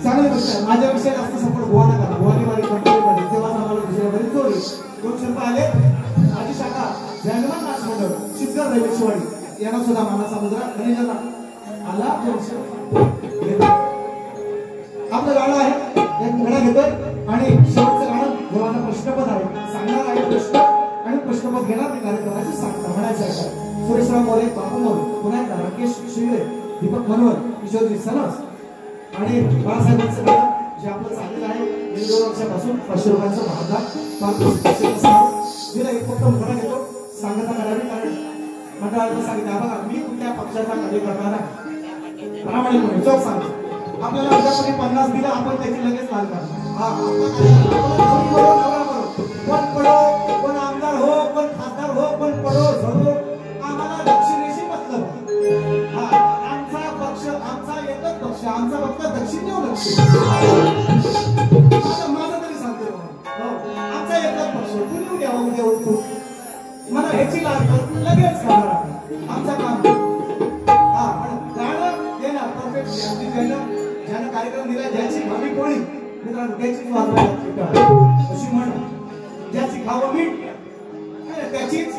चांगली गोष्ट आहे. माझ्याविषयी जास्त सपोर्ट गोवाना करा. गोवानी वारी कंपनीमध्ये तेव्हा आम्हाला दुसऱ्या बरी चोरी 200 रुपये आले. माझी शाखा जैनमान नाच मंडळ चितगर रेवेचीवाडी यांना सुद्धा मानाचा मुद्रा खनिजाला आला. आपलं गाणं आहे, एक मुद्रा घेतोय आणि शेवटचं गाणं गोवाना प्रश्नपद आहे. सांगणार आहे प्रश्न आणि प्रश्नपद घेणार ते कार्यक्रमाची सांगता म्हणायचं आहे. सुरेशराव मोरे, बापू मोरे, पुन्हा एकदा राकेश शिंगरे, दीपक मनोहर, किशोरजी सनस आणि बाळासाहेबांचं गाणं जे आपलं चाललेलं आहे. 2 वर्षापासून 500 रुपयांचं भागदार दिला. एक फक्त मुद्रा घेतो, सांगता करावी. कारण मंडळाला सांगितलं बघा मी कुठल्या पक्षाचा कार्यकर्ता नाही, प्रामाणिकपणे चोख सांगतो. आपल्याला कोणी 50 दिलं आपण त्याची लगेच लाल करतो. कोण पडो, कोण आमदार हो, कोण खासदार हो, कोण पडो झडो, आम्हाला दक्षिणेशी मतलब. आमचा पक्ष, आमचा एकच पक्ष, आमचा फक्त दक्षिण देऊ लक्ष. माझं तरी सांगतो आमचा एकच पक्ष. कुणी उद्या उद्या मला ह्याची लाल कर लगेच करणार आमचा काम. हा पण गाणं दे ना परफेक्ट. ज्यानं कार्यक्रम दिला, ज्याची भावी कोळी मित्रांनो त्याचीच वाजवायला अशी म्हण. ज्याची खावं मीठ त्याचीच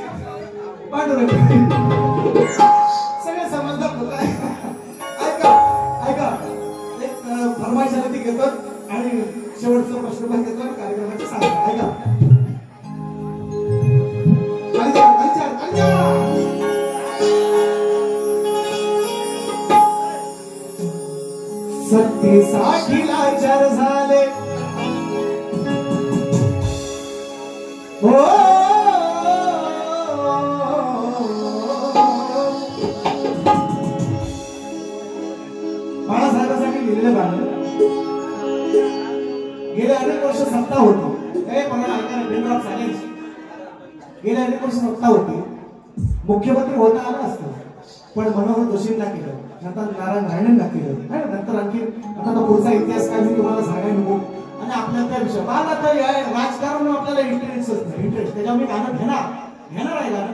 पांढरं. सगळे समजतात होत. ऐका एक फरमाईश आली ती घेतो आणि शेवटचा प्रश्न पण घेतो आणि कार्यक्रमाची सांगतो. ऐका सत्तेसाठी लाचार झाले हो. बाळासाहेबांसाठी लिहिलेलं गाणं सत्ता होती पण ऐका सायन्स गेल्या अनेक वर्ष सत्ता होती मुख्यमंत्री होता आलं असतं पण मनोहर जोशींना केलं नंतर नारायण राणेंना केलं नंतर आणखी आता तो पुढचा इतिहास काय मी तुम्हाला सांगायला नको आणि आपल्या त्या विषय मला आता राजकारण आपल्याला इंटरेस्ट त्याच्यावर मी गाणं घेणार आहे गाणं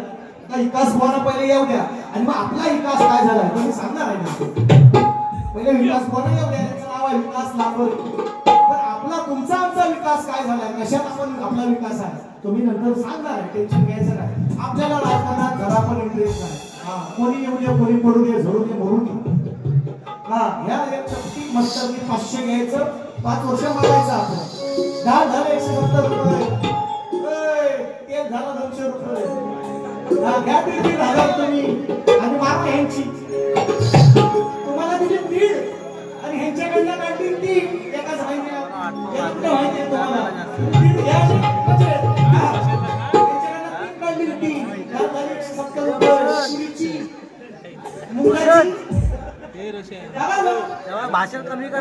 आता विकास भुवाना पहिले येऊ द्या आणि मग आपला विकास काय झाला तो मी सांगणार आहे ना पहिले विकास भुवाना येऊ द्या त्याचं नाव आहे विकास लांबर पण आपला तुमचा आमचा विकास काय झालाय कशात आपण आपला विकास आहे तुम्ही नंतर सांगणार आहे टेन्शन घ्यायचं नाही आपल्याला राजकारणात जरा पण इंटरेस्ट नाही कोणी येऊ दे कोणी पडू दे झडू दे मरू दे ह्या एक चपटी मस्तर 500 घ्यायचं 5 वर्ष मागायचं आपण डाळ झालं 170 रुपये तेल झालं 200 रुपये घ्या 1,500 तुम्ही आणि मारा ह्यांची तुम्हाला दिली 1,500 आणि ह्यांच्याकडनं काढली 3 एकाच माहिती तुम्हाला 1,500 घ्या ह्यांच्याकडनं 3 काढली 3 डाळ झाली 170 रुपये मुंगाची भाषण कमी कर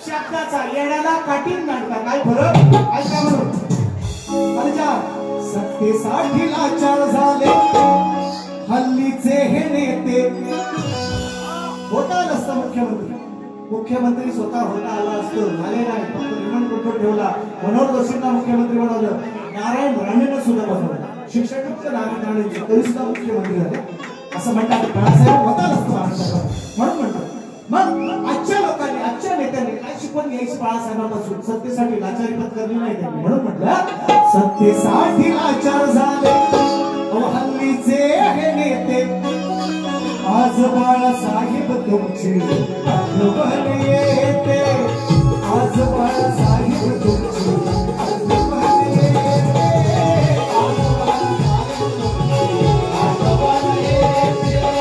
शब्दाचा येण्याला कठीण नाटका काय फरक ऐका म्हणून सत्तेसाठी लाचार झाले हल्लीचे हे नेते होता नसतं मुख्यमंत्री स्वतः होता आला असतं झाले नाही फक्त विमान कुठं ठेवला मनोहर जोशींना मुख्यमंत्री बनवलं नारायण राणेंना सुद्धा बनवलं शिक्षण नारायण राणेंचे तरी सुद्धा मुख्यमंत्री झाले असं म्हणतात बाळासाहेब होता नसतं महाराष्ट्रात म्हणून म्हणतात मग आजच्या लोकांनी आजच्या नेत्यांनी काय शिकवण घ्यायची बाळासाहेबांपासून सत्तेसाठी लाचारी पत्करली नाही त्यांनी म्हणून म्हटलं सत्तेसाठी लाचार झाले हल्लीचे हे नेते आज बाळासाहेब तुमची आठवण येते आज बाळासाहेब तुमची आठवण येते आज बाळासाहेब तुमची आठवण येते आज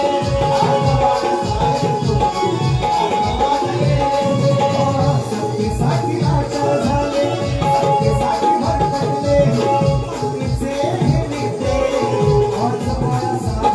बाळासाहेब सत्तेसाठी लाचार झाले सत्तेसाठी भटकले हल्लीचे हे नेते आज बाळासाहेब तुमची आठवण येते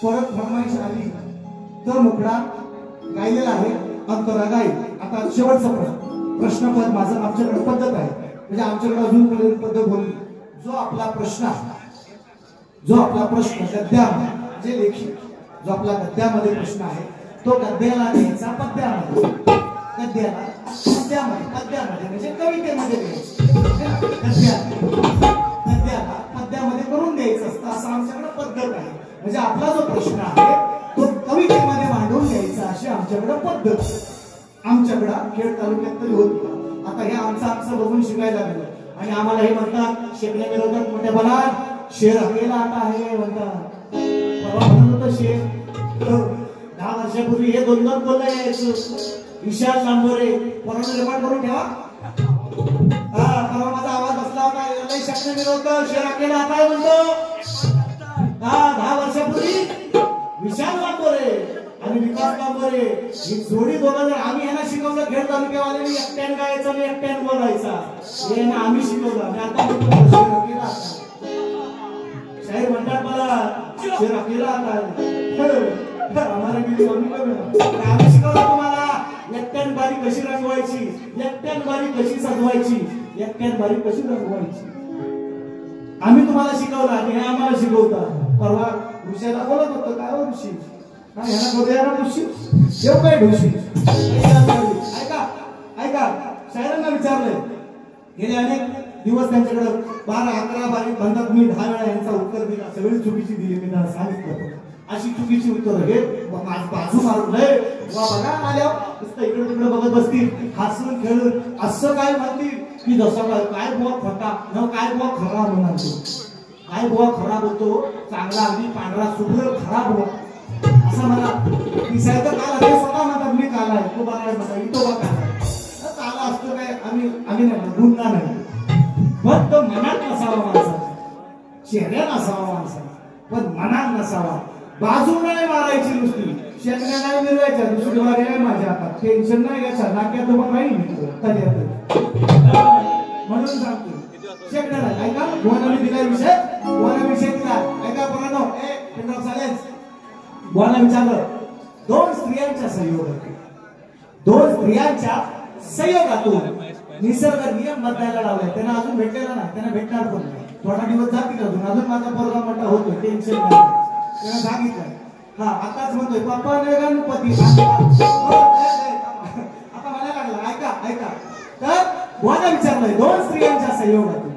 परत फरमाईश आली तर मुकडा गायलेला आहे अंतरा गाई आता शेवटचा प्रश्नपद माझं आमच्याकडे पद्धत आहे म्हणजे आमच्याकडे अजून पद्धत बोलली जो आपला प्रश्न गद्यामध्ये जे लेखी जो आपला गद्यामध्ये प्रश्न आहे तो गद्याला द्यायचा पद्यामध्ये म्हणजे कवितेमध्ये द्यायचा गद्याला पद्यामध्ये करून द्यायचं असतं असं आमच्याकडे पद्धत आहे म्हणजे आपला जो प्रश्न आहे तो कवितेमध्ये मांडून द्यायचा अशी आमच्याकडे पद्धत आमच्याकडे खेड तालुक्यात तरी होती आता हे आमचं बघून शिकायला लागलं आणि आम्हाला हे म्हणतात शेकण्या विरोधात मोठ्यापणा शेर हकेला आता आहे म्हणतात परवा म्हणत होतं शेर 10 वर्षापूर्वी हे 2 बोललं यायचं विशाल लांबोरे परवा निर्माण करून ठेवा परवा माझा आवाज बसला होता शेकण्या विरोधात शेर हकेला आता आहे म्हणतो 10 वर्षापूर्वी विशाल लांबोरे आणि विकास लांबोरे ही जोडी दोघं आम्ही यांना शिकवलं खेड तालुक्यावाल्यांनी एकट्याने गायचा आणि एकट्याने बोलायचा हे ना आम्ही शिकवलं आणि आता शाहीर म्हणतात मला शेर अकेला आता आम्हाला गेली आम्ही शिकवलं तुम्हाला एकट्याने बारी कशी रंगवायची एकट्याने बारी कशी सजवायची एकट्याने बारी कशी रंगवायची आम्ही तुम्हाला शिकवलं आणि हे आम्हाला शिकवतात परवा ऋषीला बोलत होतं काय हो ऋषी ह्याला बोलूया ना ऋषी येऊ काय ऋषी ऐका शायरांना विचारलंय गेले अनेक दिवस त्यांच्याकडे 12-11 बारी म्हणतात मी 10 वेळा यांचा उत्तर दिला सगळी चुकीची दिली मी त्यांना सांगितलं अशी चुकीची उत्तर हे बाजू मारून वा बघा आल्यावर नुसतं इकडे तिकडे बघत बसतील, हसून खेळून असं काय म्हणतील की जसं काय बुवा खोटा न काय बुवा खरा म्हणाल काय बुवा खरा बोलतो चांगला अगदी पांढरा शुभ्र खरा बुवा असं मला दिसायचं काल ते स्वतः म्हणतात मी काला आहे तो बरा आहे म्हणा इतो बा काला आहे काला असतो काय आम्ही नाही गुन्हा नाही पण तो मनात नसावा माणसाचा चेहऱ्यात असावा माणसाचा पण मनात नसावा बाजू नाही मारायची नुसती शेतण्या नाही मिळवायच्या दुसरी वारी आहे माझ्या हातात टेन्शन नाही घ्यायचं नाक्यात उभं राहील म्हणून सांगतो शेतण्या नाही ऐका बोनाने दिला विषय दिला ऐका पोरांनो बोना विचारलं दोन स्त्रियांच्या संयोगातून निसर्ग नियम बदलायला लावलाय त्यांना अजून भेटलेला नाही त्यांना भेटणार पण नाही थोडा दिवस जातील अजून माझा पोरगा मोठा होतोय टेन्शन नाही त्यांना सांगितलं हा आताच म्हणतोय पप्पा ने गणपती आता म्हणायला लागला ऐका तर बोना विचारलंय दोन स्त्रियांच्या संयोगातून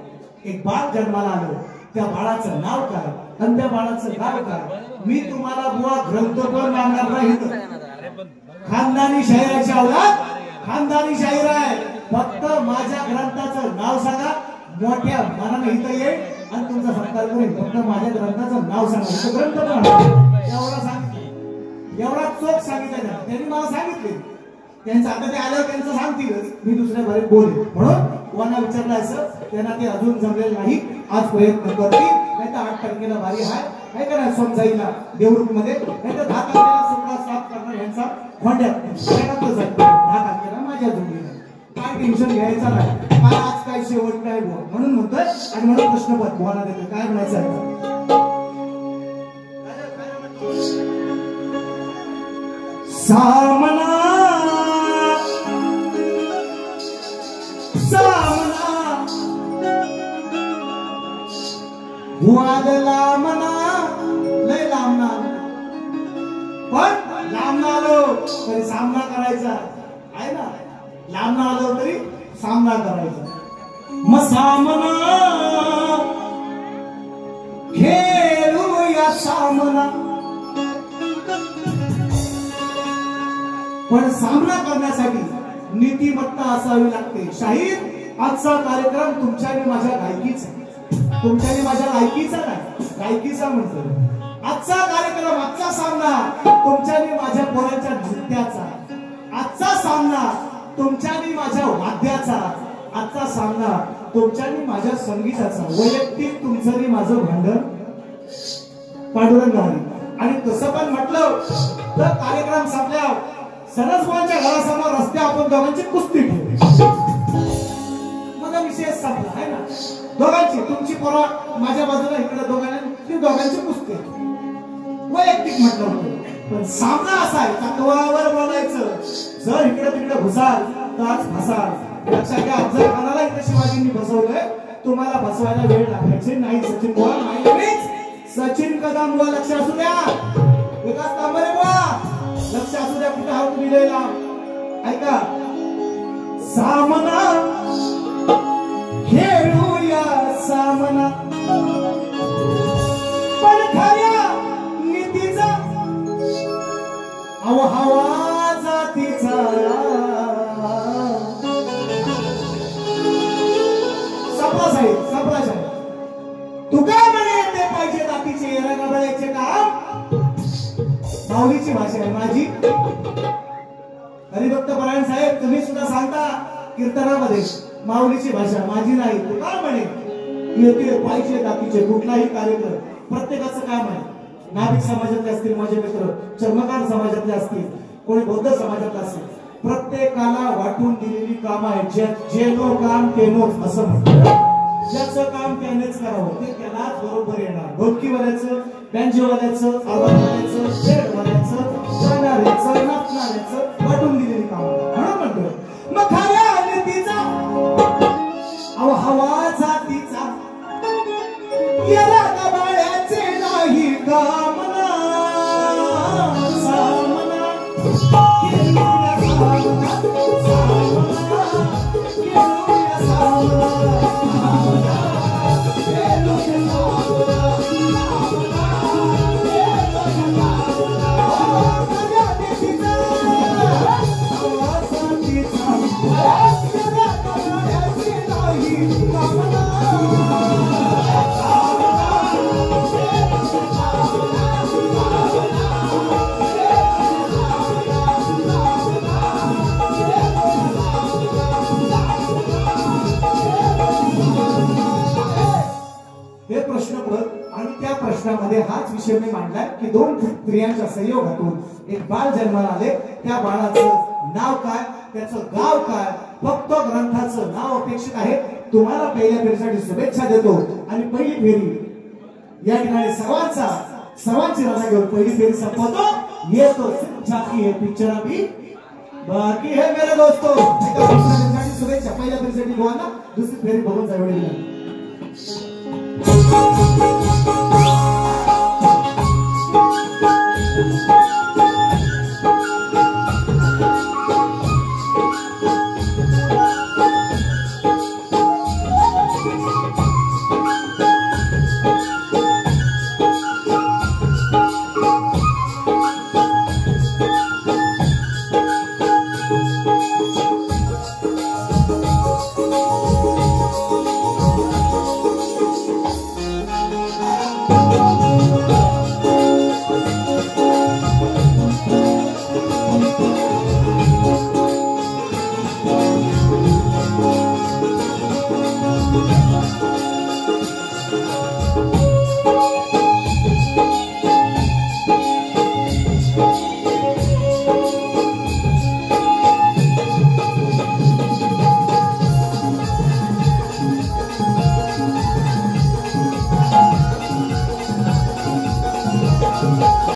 एक बाळ जन्माला आलं त्या बाळाचं नाव काय आणि त्या बाळाचं नाव काय मी तुम्हाला बुवा ग्रंथ पण मागणार नाही खानदानी शाहिराची औलाद खानदानी शाहीर आहे फक्त माझ्या ग्रंथाचं नाव सांगा मोठ्या मनाने इथं येईल आणि तुमचा सत्कार करेल फक्त माझ्या ग्रंथाचं नाव सांगा ग्रंथ पण एवढा सांगितलं एवढा चोख सांगितलं त्यांनी मला सांगितले त्यांचं आता ते आल्यावर त्यांचं सांगतीलच मी दुसऱ्या बरेच बोलेल म्हणून कोणा विचारलं असं त्यांना ते अजून जमलेलं नाही आज प्रयत्न करतील नाही तर 8 तारखेला वारी आहे का नाही सोमजाईला देवरुख मध्ये नाही तर 10 तारखेला सुपडा साफ करणार यांचा खोंड्यात 10 तारखेला माझ्या जोडीला काय टेन्शन घ्यायचं नाही मला आज काय शेवट काय बोल म्हणून म्हणतोय आणि म्हणून प्रश्नपत्र बोला देतो काय म्हणायचं आहे सामना वाद लांबना लय लांबना पण लांबना आलो तरी सामना करायचा आहे ना लांबना आलो तरी सामना करायचा मग सामना खेळूया सामना पण सामना करण्यासाठी नीतिमत्ता असावी लागते शाहीर आजचा कार्यक्रम तुमच्या आणि माझ्या गायकीचा तुमच्या आणि माझ्या लायकीचा नाही गायकीचा म्हणतो आजचा कार्यक्रम आजचा सामना तुमच्या आणि माझ्या पोरांच्या नृत्याचा आजचा सामना तुमच्या आणि माझ्या वाद्याचा आजचा सामना तुमच्या आणि माझ्या संगीताचा वैयक्तिक तुमचं आणि माझं भांडण पांडुरंग हरी आणि तसं पण म्हटलं तर कार्यक्रम संपल्यावर सरसबाईंच्या घरासमोर रस्ते आपण दोघांची कुस्ती ठेवली माझा विषय संपला आहे ना दोघांची तुमची पोरं माझ्या बाजूला इकडे दोघांची कुस्ती वैयक्तिक म्हटलं होतं पण सामना असा आहे तत्वावर बोलायचं जर इकडे तिकडे घुसाल तर आज फसाल लक्षात घ्या अफजल खानाला इकडे शिवाजींनी फसवलंय तुम्हाला फसवायला वेळ लागायचे नाही सचिन बुवा नाही सचिन कदम बुवा लक्ष असू द्या विकास तांबरे बुवा लक्ष असू द्या कुठे आहोत तुम्ही लिहिला ऐका सामना खेळूया सामना पण खऱ्या नीतीचा हवा जातीचा संपला साहेब तू काय म्हणे ते पाहिजे जातीचे रंगाबळ्याचे काम माऊलीची भाषा आहे माझी हरिभक्त परायण साहेब तुम्ही सुद्धा सांगता कीर्तनामध्ये माऊलीची भाषा माझी नाही तू काय म्हणे येते पाहिजे जातीचे कुठलाही कार्यक्रम प्रत्येकाचं काम आहे नाभिक समाजातले असतील माझे मित्र चर्मकार समाजातले असतील कोणी बौद्ध समाजातले असतील प्रत्येकाला वाटून दिलेली काम आहे जे नो काम ते नोच असं म्हणतात ज्याचं काम त्यानेच करावं ते त्यालाच बरोबर येणार ढोलकीवाल्याचं बँजोवाल्याचं आवाजवाल्याचं शेडवाल्याचं गाणाऱ्याचं नाचणाऱ्याचं वाटून दिलेली काम म्हणून म्हणतो मग खऱ्या नीतीचा हवा जातीचा याला गबाळ्याचे नाही कामना सामना केलूया सामना केलूया सामना प्रश्न आणि त्या प्रश्नामध्ये हाच विषय मी मांडलाय की दोन स्त्रियांच्या संयोगातून एक बाळ जन्माला आले. त्या बाळाचं नाव काय, त्याचं गाव काय, फक्त ग्रंथाचं नाव अपेक्षित आहे. तुम्हाला पहिल्या फेरीसाठी शुभेच्छा देतो आणि पहिली फेरी या ठिकाणी सर्वांची रजा घेऊन पहिली फेरी संपवतो. येतो झाकी है पिक्चर अभी बाकी है मेरे दोस्तों. शुभेच्छा. पहिल्या फेरीसाठी गोवांना दुसरी फेरी बघून जाऊ.